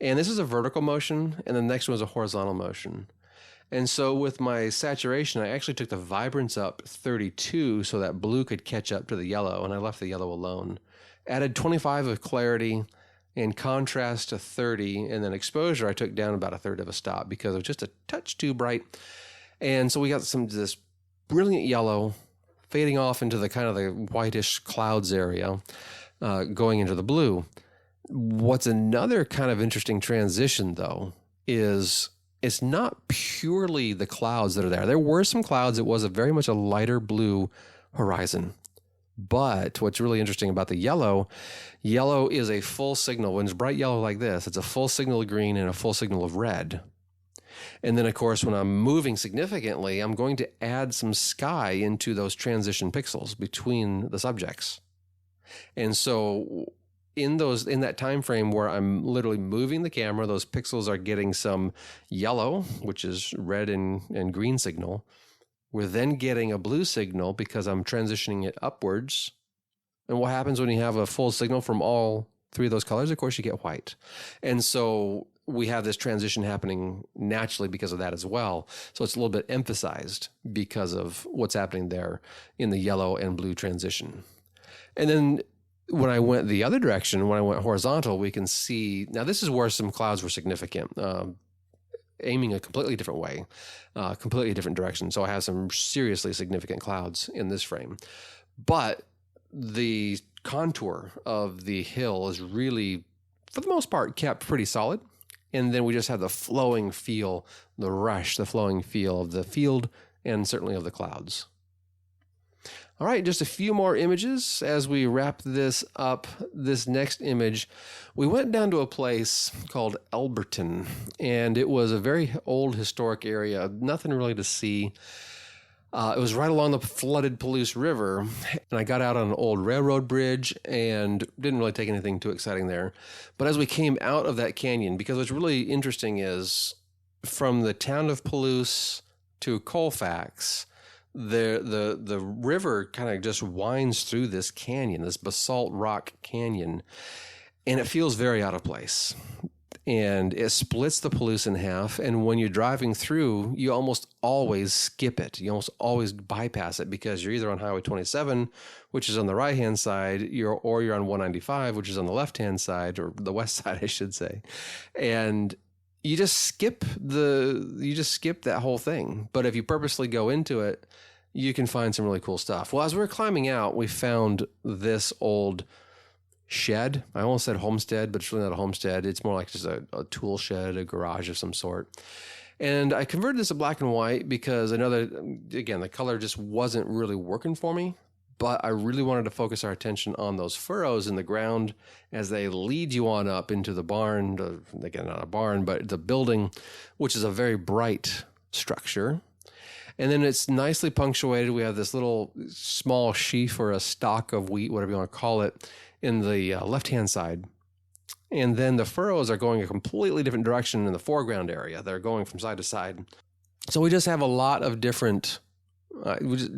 And this is a vertical motion, and the next one is a horizontal motion. And so with my saturation, I actually took the vibrance up 32 so that blue could catch up to the yellow, and I left the yellow alone. Added 25 of clarity and contrast to 30, and then exposure I took down about a third of a stop because it was just a touch too bright. And so we got this brilliant yellow fading off into the kind of the whitish clouds area, going into the blue. What's another kind of interesting transition, though, is it's not purely the clouds that are there. There were some clouds. It was very much a lighter blue horizon. But what's really interesting about the yellow is a full signal. When it's bright yellow like this, it's a full signal of green and a full signal of red. And then, of course, when I'm moving significantly, I'm going to add some sky into those transition pixels between the subjects. And so in that time frame where I'm literally moving the camera, those pixels are getting some yellow, which is red and green signal. We're then getting a blue signal because I'm transitioning it upwards. And what happens when you have a full signal from all three of those colors? Of course, you get white. And so we have this transition happening naturally because of that as well. So it's a little bit emphasized because of what's happening there in the yellow and blue transition. And then when I went the other direction, when I went horizontal, we can see, now this is where some clouds were significant, aiming a completely different way, completely different direction. So I have some seriously significant clouds in this frame. But the contour of the hill is really, for the most part, kept pretty solid. And then we just have the flowing feel, the rush, the flowing feel of the field and certainly of the clouds. All right, just a few more images as we wrap this up. This next image, we went down to a place called Elberton, and it was a very old historic area, nothing really to see. It was right along the flooded Palouse River, and I got out on an old railroad bridge and didn't really take anything too exciting there. But as we came out of that canyon, because what's really interesting is from the town of Palouse to Colfax, the river kind of just winds through this canyon, this basalt rock canyon, and it feels very out of place. And it splits the Palouse in half. And when you're driving through, you almost always skip it. You almost always bypass it because you're either on Highway 27, which is on the right-hand side, or you're on 195, which is on the left-hand side, or the west side, I should say. And you just skip that whole thing. But if you purposely go into it, you can find some really cool stuff. Well, as we were climbing out, we found this old shed. I almost said homestead, but it's really not a homestead. It's more like just a tool shed, a garage of some sort. And I converted this to black and white because I know that, again, the color just wasn't really working for me. But I really wanted to focus our attention on those furrows in the ground as they lead you on up into the barn. Again, not a barn, but the building, which is a very bright structure. And then it's nicely punctuated. We have this little small sheaf or a stalk of wheat, whatever you want to call it, in the left-hand side. And then the furrows are going a completely different direction in the foreground area. They're going from side to side. So we just have a lot of different,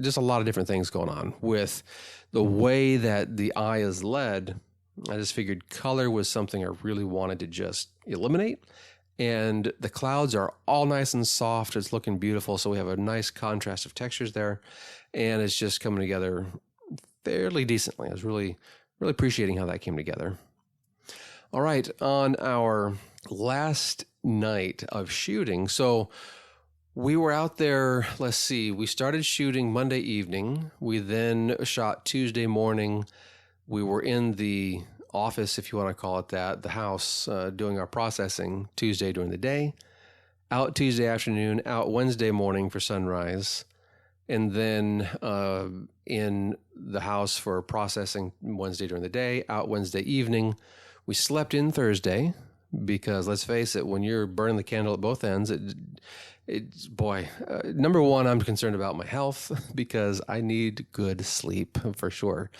just a lot of different things going on with the way that the eye is led. I just figured color was something I really wanted to just eliminate. And the clouds are all nice and soft. It's looking beautiful. So we have a nice contrast of textures there. And it's just coming together fairly decently. I was really appreciating how that came together. All right, on our last night of shooting, so we were out there, let's see, we started shooting Monday evening. We then shot Tuesday morning. We were in the office, if you want to call it that, the house, doing our processing Tuesday during the day. out Tuesday afternoon, out Wednesday morning for sunrise, and then in the house for processing Wednesday during the day, out Wednesday evening. We slept in Thursday because, let's face it, when you're burning the candle at both ends, number one, I'm concerned about my health because I need good sleep for sure.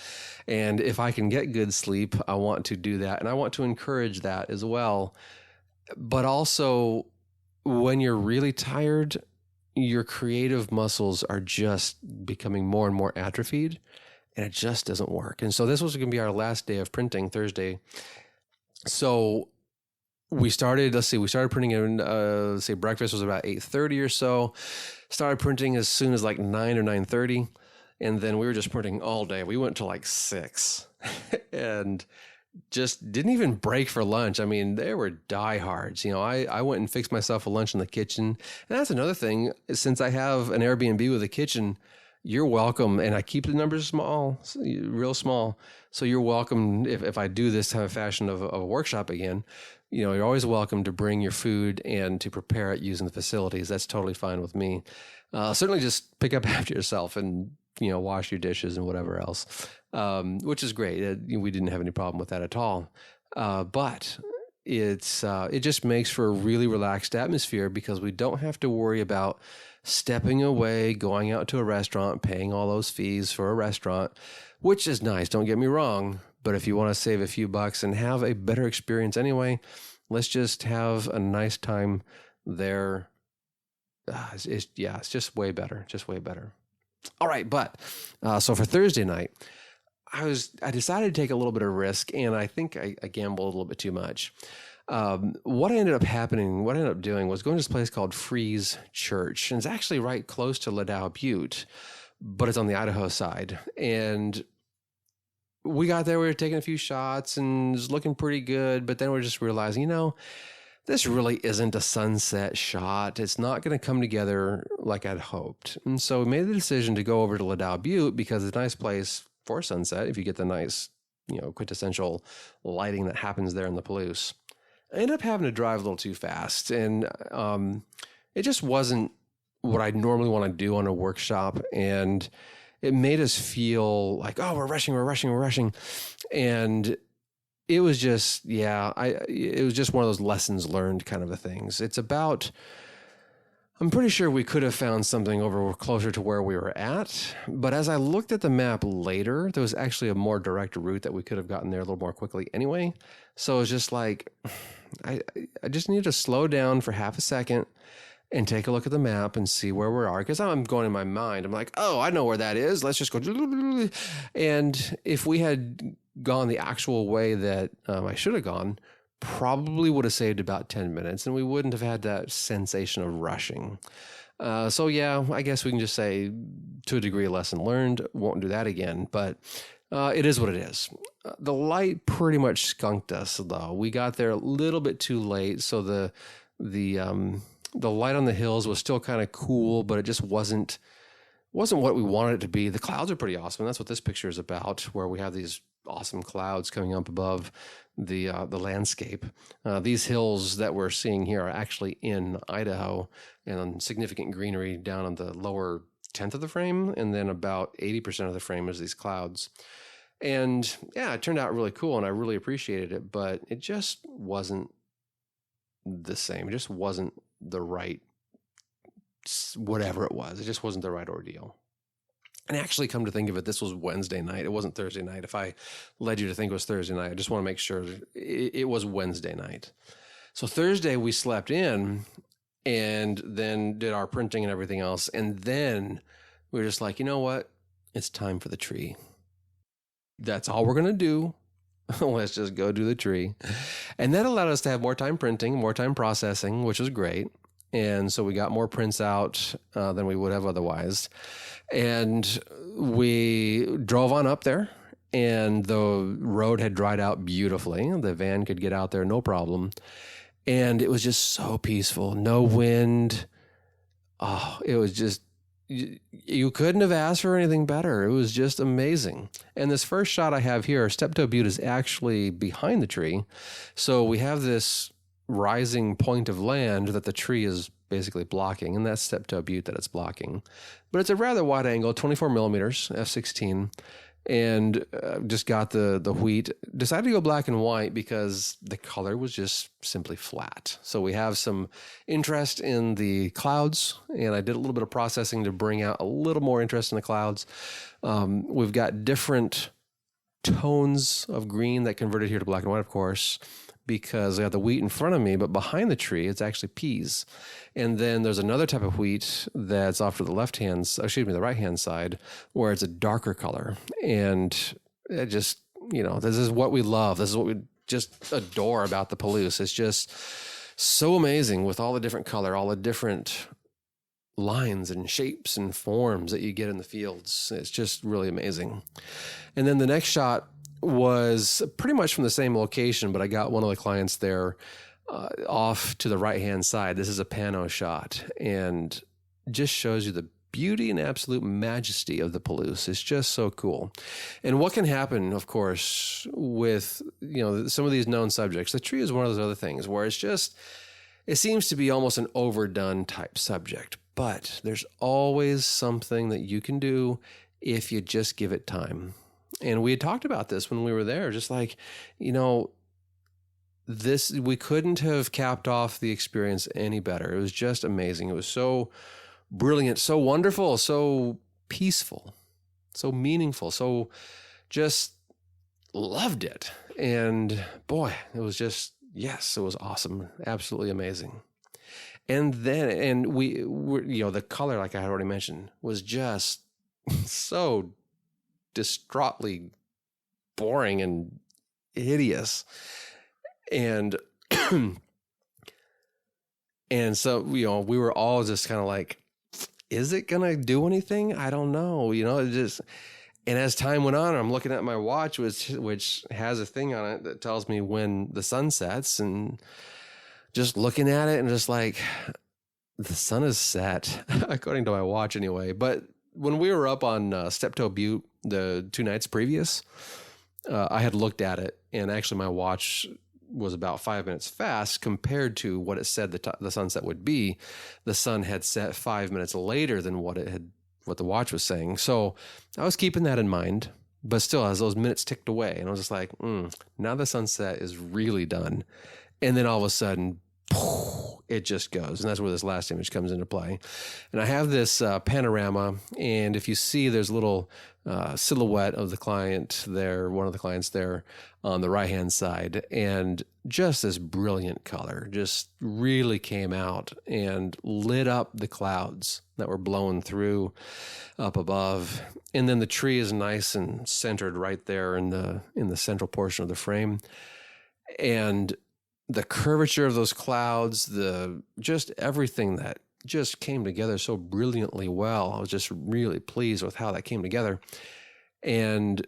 And if I can get good sleep, I want to do that. And I want to encourage that as well. But also, when you're really tired, your creative muscles are just becoming more and more atrophied, and it just doesn't work. And so this was going to be our last day of printing, Thursday. So we started printing in, say breakfast was about 8:30 or so. Started printing as soon as like 9 or 9:30. And then we were just printing all day. We went to like 6 and just didn't even break for lunch. I mean, they were diehards. I went and fixed myself a lunch in the kitchen. And that's another thing. Since I have an Airbnb with a kitchen, you're welcome. And I keep the numbers small, real small. So you're welcome if I do this kind of fashion of a workshop again. You're always welcome to bring your food and to prepare it using the facilities. That's totally fine with me. Certainly just pick up after yourself and, wash your dishes and whatever else, which is great. We didn't have any problem with that at all. But it just makes for a really relaxed atmosphere because we don't have to worry about stepping away, going out to a restaurant, paying all those fees for a restaurant, which is nice. Don't get me wrong. But if you want to save a few bucks and have a better experience anyway, let's just have a nice time there. It's just way better, All right, but so for Thursday night, I decided to take a little bit of risk, and I think I gambled a little bit too much. What ended up doing was going to this place called Freeze Church, and it's actually right close to Ladau Butte, but it's on the Idaho side, and we got there, we were taking a few shots and it was looking pretty good, but then we're just realizing, this really isn't a sunset shot. It's not going to come together like I'd hoped. And so we made the decision to go over to Ladau Butte because it's a nice place for sunset if you get the nice, quintessential lighting that happens there in the Palouse. I ended up having to drive a little too fast, and it just wasn't what I'd normally want to do on a workshop, and it made us feel like, oh, we're rushing. And it was just, it was just one of those lessons learned kind of a things. It's about, I'm pretty sure we could have found something over closer to where we were at. But as I looked at the map later, there was actually a more direct route that we could have gotten there a little more quickly anyway. So it was just like, I just needed to slow down for half a second and take a look at the map and see where we are. Because I'm going in my mind, I'm like, oh, I know where that is. Let's just go. And if we had gone the actual way that I should have gone, probably would have saved about 10 minutes, and we wouldn't have had that sensation of rushing. So yeah, I guess we can just say, to a degree, lesson learned. Won't do that again, but it is what it is. The light pretty much skunked us, though. We got there a little bit too late, so the light on the hills was still kind of cool, but it just wasn't what we wanted it to be. The clouds are pretty awesome. That's what this picture is about, where we have these awesome clouds coming up above the landscape. These hills that we're seeing here are actually in Idaho, and significant greenery down on the lower 10th of the frame, and then about 80% of the frame is these clouds. And yeah, it turned out really cool, and I really appreciated it, but it just wasn't the same. It just wasn't the right, whatever it was. It just wasn't the right ordeal. And actually, come to think of it, this was Wednesday night. It wasn't Thursday night. If I led you to think it was Thursday night, I just want to make sure it was Wednesday night. So Thursday, we slept in and then did our printing and everything else. And then we were just like, you know what? It's time for the tree. That's all we're going to do. Let's just go do the tree. And that allowed us to have more time printing, more time processing, which was great. And so we got more prints out than we would have otherwise. And we drove on up there, and the road had dried out beautifully. The van could get out there, no problem. And it was just so peaceful. No wind. Oh, it was just, you couldn't have asked for anything better. It was just amazing. And this first shot I have here, Steptoe Butte is actually behind the tree. So we have this rising point of land that the tree is basically blocking, and that's Steptoe Butte that it's blocking. But it's a rather wide angle, 24 millimeters, f/16, and just got the wheat. Decided to go black and white because the color was just simply flat. So we have some interest in the clouds, and I did a little bit of processing to bring out a little more interest in the clouds. We've got different tones of green that converted here to black and white, of course, because I have the wheat in front of me, but behind the tree, it's actually peas. And then there's another type of wheat that's off to the the right-hand side, where it's a darker color. And it just, this is what we love. This is what we just adore about the Palouse. It's just so amazing with all the different color, all the different lines and shapes and forms that you get in the fields. It's just really amazing. And then the next shot was pretty much from the same location, but I got one of the clients there off to the right-hand side. This is a pano shot, and just shows you the beauty and absolute majesty of the Palouse. It's just so cool. And what can happen, of course, with some of these known subjects. The tree is one of those other things where it seems to be almost an overdone type subject, but there's always something that you can do if you just give it time. And we had talked about this when we were there, just like, we couldn't have capped off the experience any better. It was just amazing. It was so brilliant, so wonderful, so peaceful, so meaningful, so just loved it. And boy, it was just, yes, it was awesome. Absolutely amazing. And then, the color, like I had already mentioned, was just so distraughtly boring and hideous. And, and so, we were all just kind of like, is it going to do anything? I don't know. And as time went on, I'm looking at my watch, which has a thing on it that tells me when the sun sets, and just looking at it and just like, the sun is set, according to my watch anyway. But when we were up on Steptoe Butte the 2 nights previous, I had looked at it, and actually my watch was about 5 minutes fast compared to what it said the sunset would be. The sun had set 5 minutes later than what the watch was saying. So I was keeping that in mind, but still, as those minutes ticked away, and I was just like, now the sunset is really done. And then all of a sudden, it just goes. And that's where this last image comes into play. And I have this panorama, and if you see, there's a little silhouette of the client there, one of the clients there on the right-hand side. And just this brilliant color just really came out and lit up the clouds that were blowing through up above. And then the tree is nice and centered right there in the central portion of the frame. And the curvature of those clouds, just everything that just came together so brilliantly well. I was just really pleased with how that came together. And,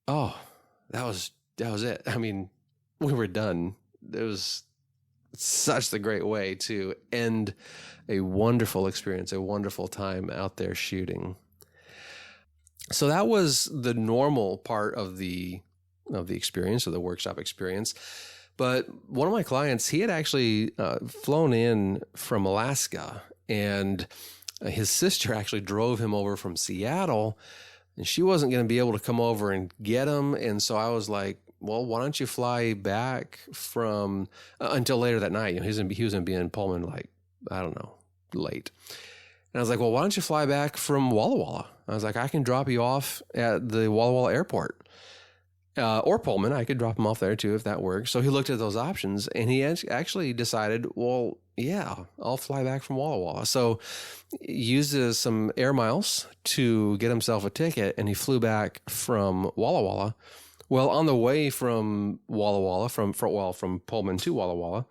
that was it. I mean, we were done. It was such the great way to end a wonderful experience, a wonderful time out there shooting. So that was the normal part of the experience, or the workshop experience. But one of my clients, he had actually flown in from Alaska, and his sister actually drove him over from Seattle, and she wasn't going to be able to come over and get him. And so I was like, well, why don't you fly back from until later that night? He was going to be in Pullman, like, I don't know, late. And I was like, well, why don't you fly back from Walla Walla? I was like, I can drop you off at the Walla Walla airport. Or Pullman, I could drop him off there too if that works. So he looked at those options, and he actually decided, well, yeah, I'll fly back from Walla Walla. So he used some air miles to get himself a ticket, and he flew back from Walla Walla. Well, on the way from Walla Walla, from Pullman to Walla Walla,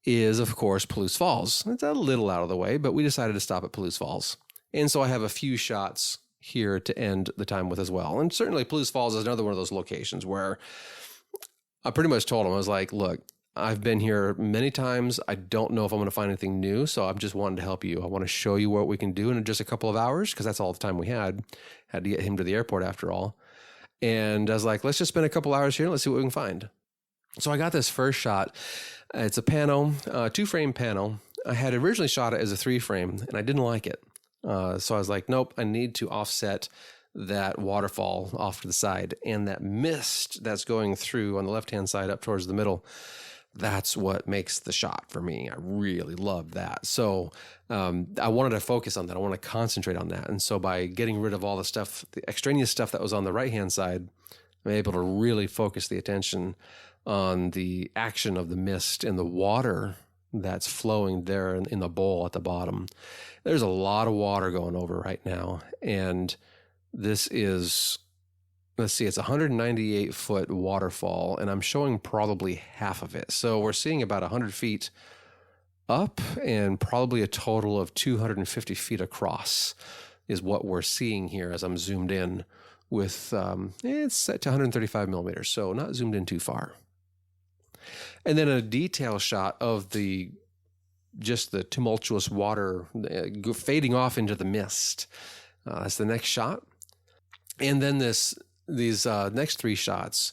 is, of course, Palouse Falls. It's a little out of the way, but we decided to stop at Palouse Falls. And so I have a few shots here to end the time with as well. And certainly Palouse Falls is another one of those locations where I pretty much told him, I was like, look, I've been here many times. I don't know if I'm going to find anything new. So I'm just wanting to help you. I want to show you what we can do in just a couple of hours, because that's all the time we had to get him to the airport after all. And I was like, let's just spend a couple hours here. Let's see what we can find. So I got this first shot. It's a pano, 2-frame pano I had originally shot it as a 3-frame, and I didn't like it. So I was like, nope, I need to offset that waterfall off to the side. And that mist that's going through on the left-hand side up towards the middle, that's what makes the shot for me. I really love that. So I wanted to focus on that. I want to concentrate on that. And so by getting rid of all the stuff, the extraneous stuff that was on the right-hand side, I'm able to really focus the attention on the action of the mist and the water that's flowing there in the bowl at the bottom. There's a lot of water going over right now. And this is, let's see, it's a 198-foot waterfall, and I'm showing probably half of it. So we're seeing about 100 feet up and probably a total of 250 feet across is what we're seeing here as I'm zoomed in with, it's set to 135 millimeters, so not zoomed in too far. And then a detail shot of just the tumultuous water fading off into the mist. That's the next shot. And then these next 3 shots,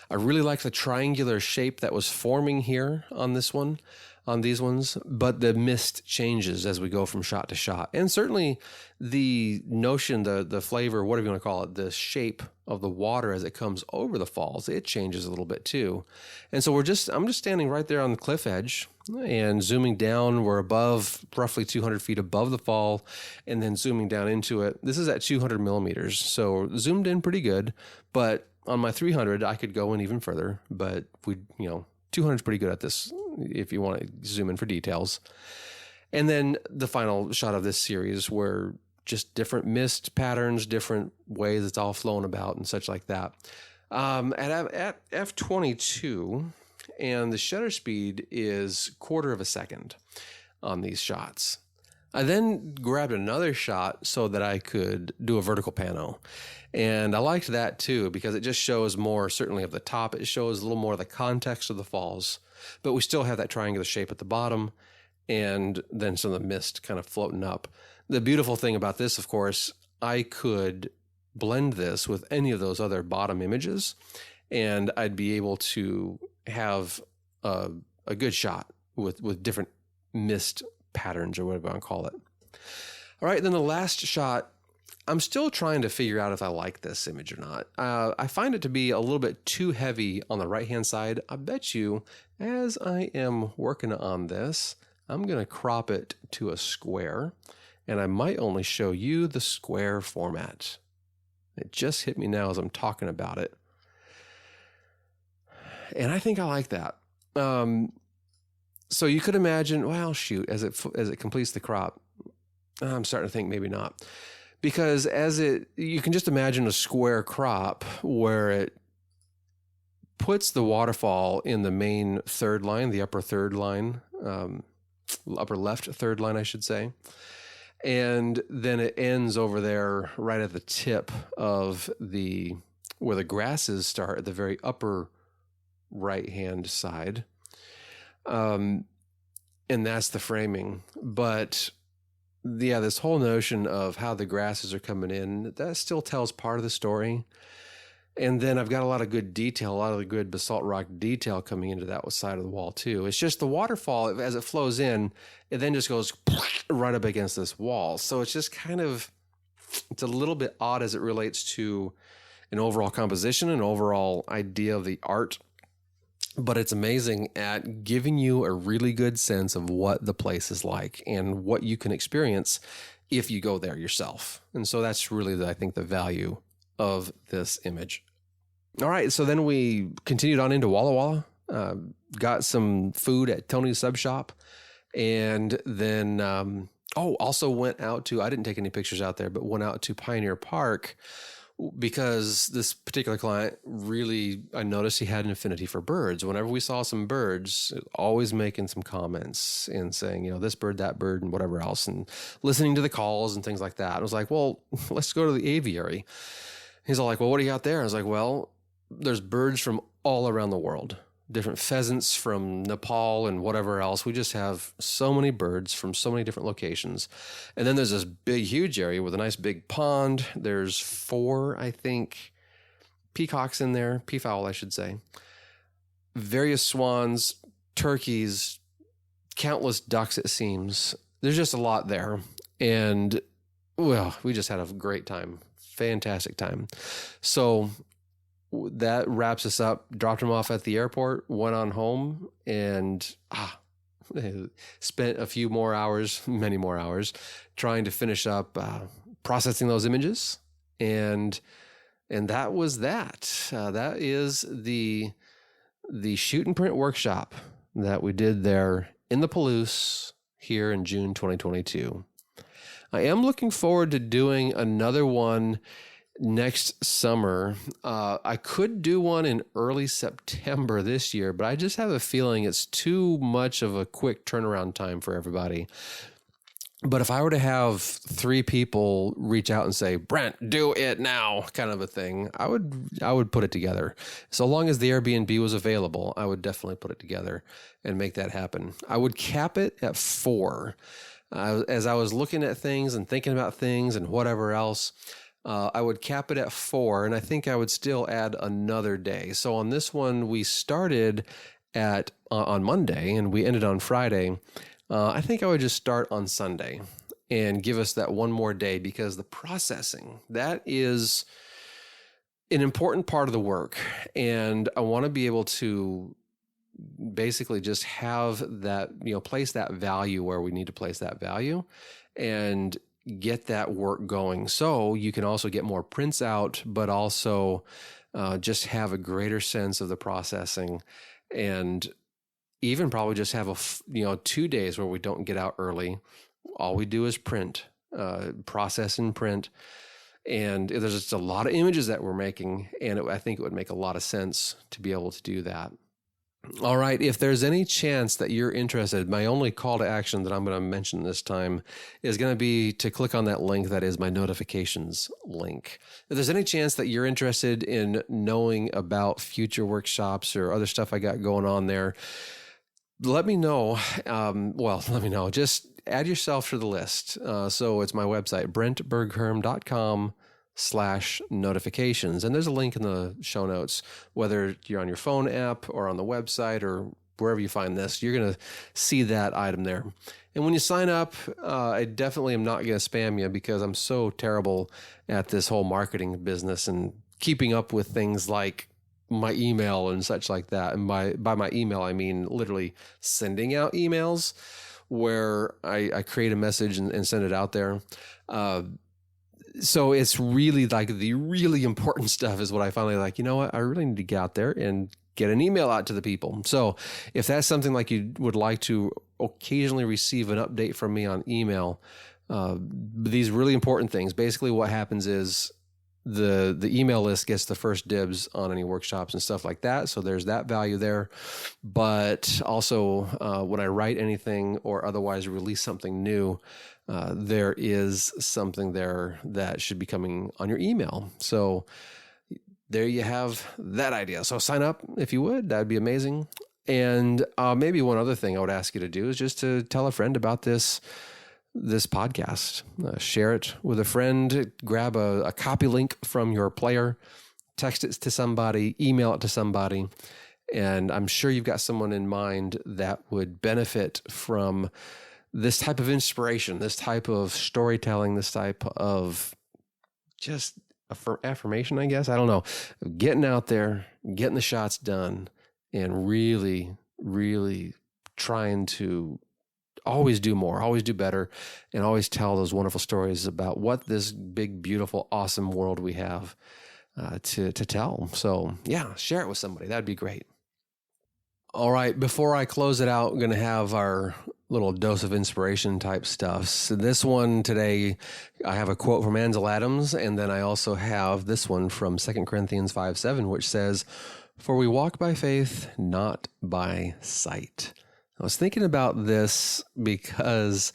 I really like the triangular shape that was forming here on this one, on these ones, but the mist changes as we go from shot to shot. And certainly the notion, the flavor, whatever you want to call it, the shape of the water as it comes over the falls, it changes a little bit too. And so I'm just standing right there on the cliff edge and zooming down. We're above, roughly 200 feet above the fall, and then zooming down into it. This is at 200 millimeters, so zoomed in pretty good. But on my 300, I could go in even further, but 200 is pretty good at this if you want to zoom in for details. And then the final shot of this series where just different mist patterns, different ways it's all flowing about and such like that. At f/22, and the shutter speed is 1/4 of a second on these shots. I then grabbed another shot so that I could do a vertical pano. And I liked that too, because it just shows more, certainly of the top. It shows a little more of the context of the falls, but we still have that triangular shape at the bottom and then some of the mist kind of floating up. The beautiful thing about this, of course, I could blend this with any of those other bottom images, and I'd be able to have a good shot with different mist patterns or whatever you want to call it. All right, then the last shot, I'm still trying to figure out if I like this image or not. I find it to be a little bit too heavy on the right-hand side. I bet you, as I am working on this, I'm going to crop it to a square, and I might only show you the square format. It just hit me now as I'm talking about it. And I think I like that. So you could imagine, well, shoot, as it completes the crop, I'm starting to think maybe not. Because you can just imagine a square crop where it puts the waterfall in the main third line, the upper third line, upper left third line, I should say. And then it ends over there right at the tip of where the grasses start at the very upper right-hand side. And that's the framing. But yeah, this whole notion of how the grasses are coming in, that still tells part of the story. And then I've got a lot of good detail, a lot of the good basalt rock detail coming into that side of the wall too. It's just the waterfall, as it flows in, it then just goes right up against this wall. So it's just it's a little bit odd as it relates to an overall composition, an overall idea of the art. But it's amazing at giving you a really good sense of what the place is like and what you can experience if you go there yourself. And so that's really, I think, the value of this image. All right, so then we continued on into Walla Walla, got some food at Tony's Sub Shop, and then also went out to, I didn't take any pictures out there, but went out to Pioneer Park because this particular client really, I noticed he had an affinity for birds. Whenever we saw some birds, always making some comments and saying, this bird, that bird, and whatever else, and listening to the calls and things like that. I was like, well, let's go to the aviary. He's all like, well, what do you got there? I was like, well, there's birds from all around the world, different pheasants from Nepal and whatever else. We just have so many birds from so many different locations. And then there's this big, huge area with a nice big pond. There's 4, I think, peacocks in there, peafowl, I should say. Various swans, turkeys, countless ducks, it seems. There's just a lot there. And, well, we just had a great time. Fantastic time. So that wraps us up. Dropped him off at the airport, went on home, and spent a few more hours, many more hours, trying to finish up processing those images. And that was that. That is the shoot and print workshop that we did there in the Palouse here in June 2022. I am looking forward to doing another one next summer. I could do one in early September this year, but I just have a feeling it's too much of a quick turnaround time for everybody. But if I were to have 3 people reach out and say, Brent, do it now, kind of a thing, I would put it together. So long as the Airbnb was available, I would definitely put it together and make that happen. I would cap it at 4. As I was looking at things and thinking about things and whatever else, I would cap it at 4, and I think I would still add another day. So on this one, we started on Monday and we ended on Friday. I think I would just start on Sunday and give us that one more day, because the processing, that is an important part of the work. And I want to be able to basically just have that, place that value where we need to place that value and get that work going. So you can also get more prints out, but also just have a greater sense of the processing, and even probably just have 2 days where we don't get out early. All we do is print, process and print. And there's just a lot of images that we're making, and I think it would make a lot of sense to be able to do that. All right, if there's any chance that you're interested, my only call to action that I'm going to mention this time is going to be to click on that link that is my notifications link. If there's any chance that you're interested in knowing about future workshops or other stuff I got going on there, let me know. Let me know. Just add yourself to the list. So it's my website, brentbergherm.com/notifications. And there's a link in the show notes, whether you're on your phone app or on the website or wherever you find this, you're going to see that item there. And when you sign up, I definitely am not going to spam you, because I'm so terrible at this whole marketing business and keeping up with things like my email and such like that. And by my email, I mean literally sending out emails where I create a message and send it out there. So it's really like the really important stuff is what I finally like, you know what? I really need to get out there and get an email out to the people. So if that's something like you would like to occasionally receive an update from me on email, these really important things, basically what happens is the email list gets the first dibs on any workshops and stuff like that. So there's that value there. But also when I write anything or otherwise release something new, there is something there that should be coming on your email. So there you have that idea. So sign up if you would. That'd be amazing. And maybe one other thing I would ask you to do is just to tell a friend about this podcast. Share it with a friend. Grab a copy link from your player, text it to somebody, email it to somebody, and I'm sure you've got someone in mind that would benefit from this type of inspiration, this type of storytelling, this type of just affirmation, I guess. I don't know. Getting out there, getting the shots done, and really, really trying to always do more, always do better, and always tell those wonderful stories about what this big, beautiful, awesome world we have to tell. So yeah, share it with somebody. That'd be great. All right, before I close it out, I'm going to have our little dose of inspiration type stuff. So this one today, I have a quote from Ansel Adams, and then I also have this one from 2 Corinthians 5:7, which says, "For we walk by faith, not by sight." I was thinking about this because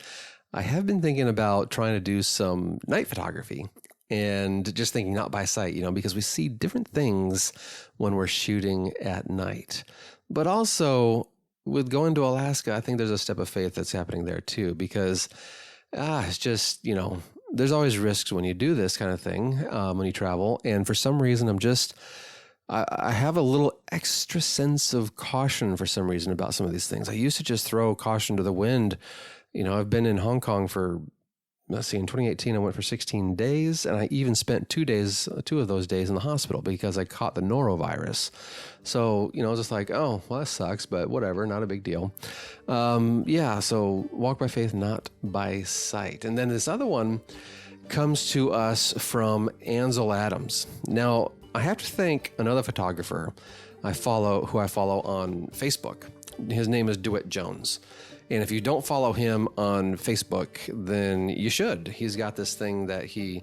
I have been thinking about trying to do some night photography, and just thinking not by sight, because we see different things when we're shooting at night. But also with going to Alaska, I think there's a step of faith that's happening there too, because it's just, there's always risks when you do this kind of thing, when you travel. And for some reason, I'm just I have a little extra sense of caution for some reason about some of these things. I used to just throw caution to the wind. I've been in Hong Kong for, in 2018, I went for 16 days, and I even spent 2 of those days in the hospital because I caught the norovirus. So, I was just like, oh, well, that sucks, but whatever, not a big deal. So walk by faith, not by sight. And then this other one comes to us from Ansel Adams. Now, I have to thank another photographer who I follow on Facebook. His name is DeWitt Jones. And if you don't follow him on Facebook, then you should. He's got this thing that he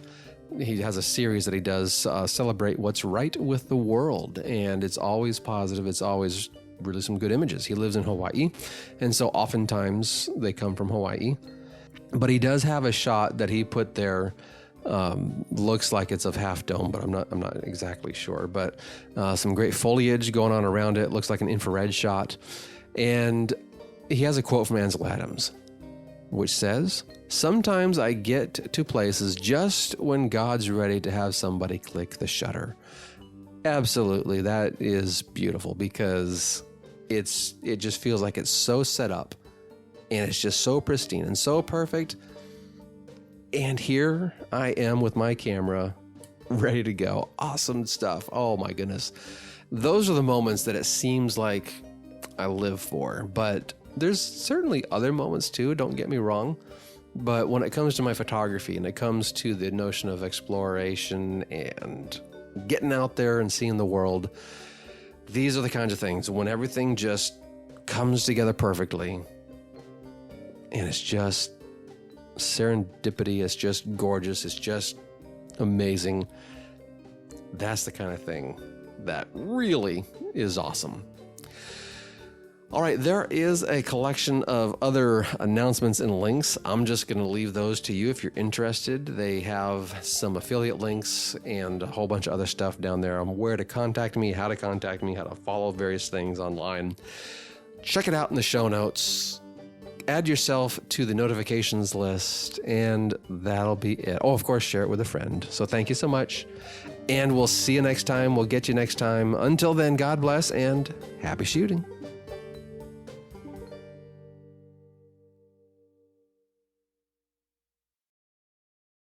has a series that he does, celebrate what's right with the world. And it's always positive. It's always really some good images. He lives in Hawaii. And so oftentimes they come from Hawaii. But he does have a shot that he put there. Looks like it's of Half Dome, but I'm not exactly sure. But some great foliage going on around it. Looks like an infrared shot. And he has a quote from Ansel Adams, which says, "Sometimes I get to places just when God's ready to have somebody click the shutter." Absolutely. That is beautiful because it just feels like it's so set up and it's just so pristine and so perfect. And here I am with my camera ready to go. Awesome stuff. Oh my goodness. Those are the moments that it seems like I live for, but there's certainly other moments too, don't get me wrong. But when it comes to my photography and it comes to the notion of exploration and getting out there and seeing the world, these are the kinds of things when everything just comes together perfectly and it's just serendipity, it's just gorgeous, it's just amazing. That's the kind of thing that really is awesome. All right, there is a collection of other announcements and links. I'm just going to leave those to you if you're interested. They have some affiliate links and a whole bunch of other stuff down there on where to contact me, how to follow various things online. Check it out in the show notes. Add yourself to the notifications list, and that'll be it. Oh, of course, share it with a friend. So thank you so much, and we'll see you next time. We'll get you next time. Until then, God bless, and happy shooting.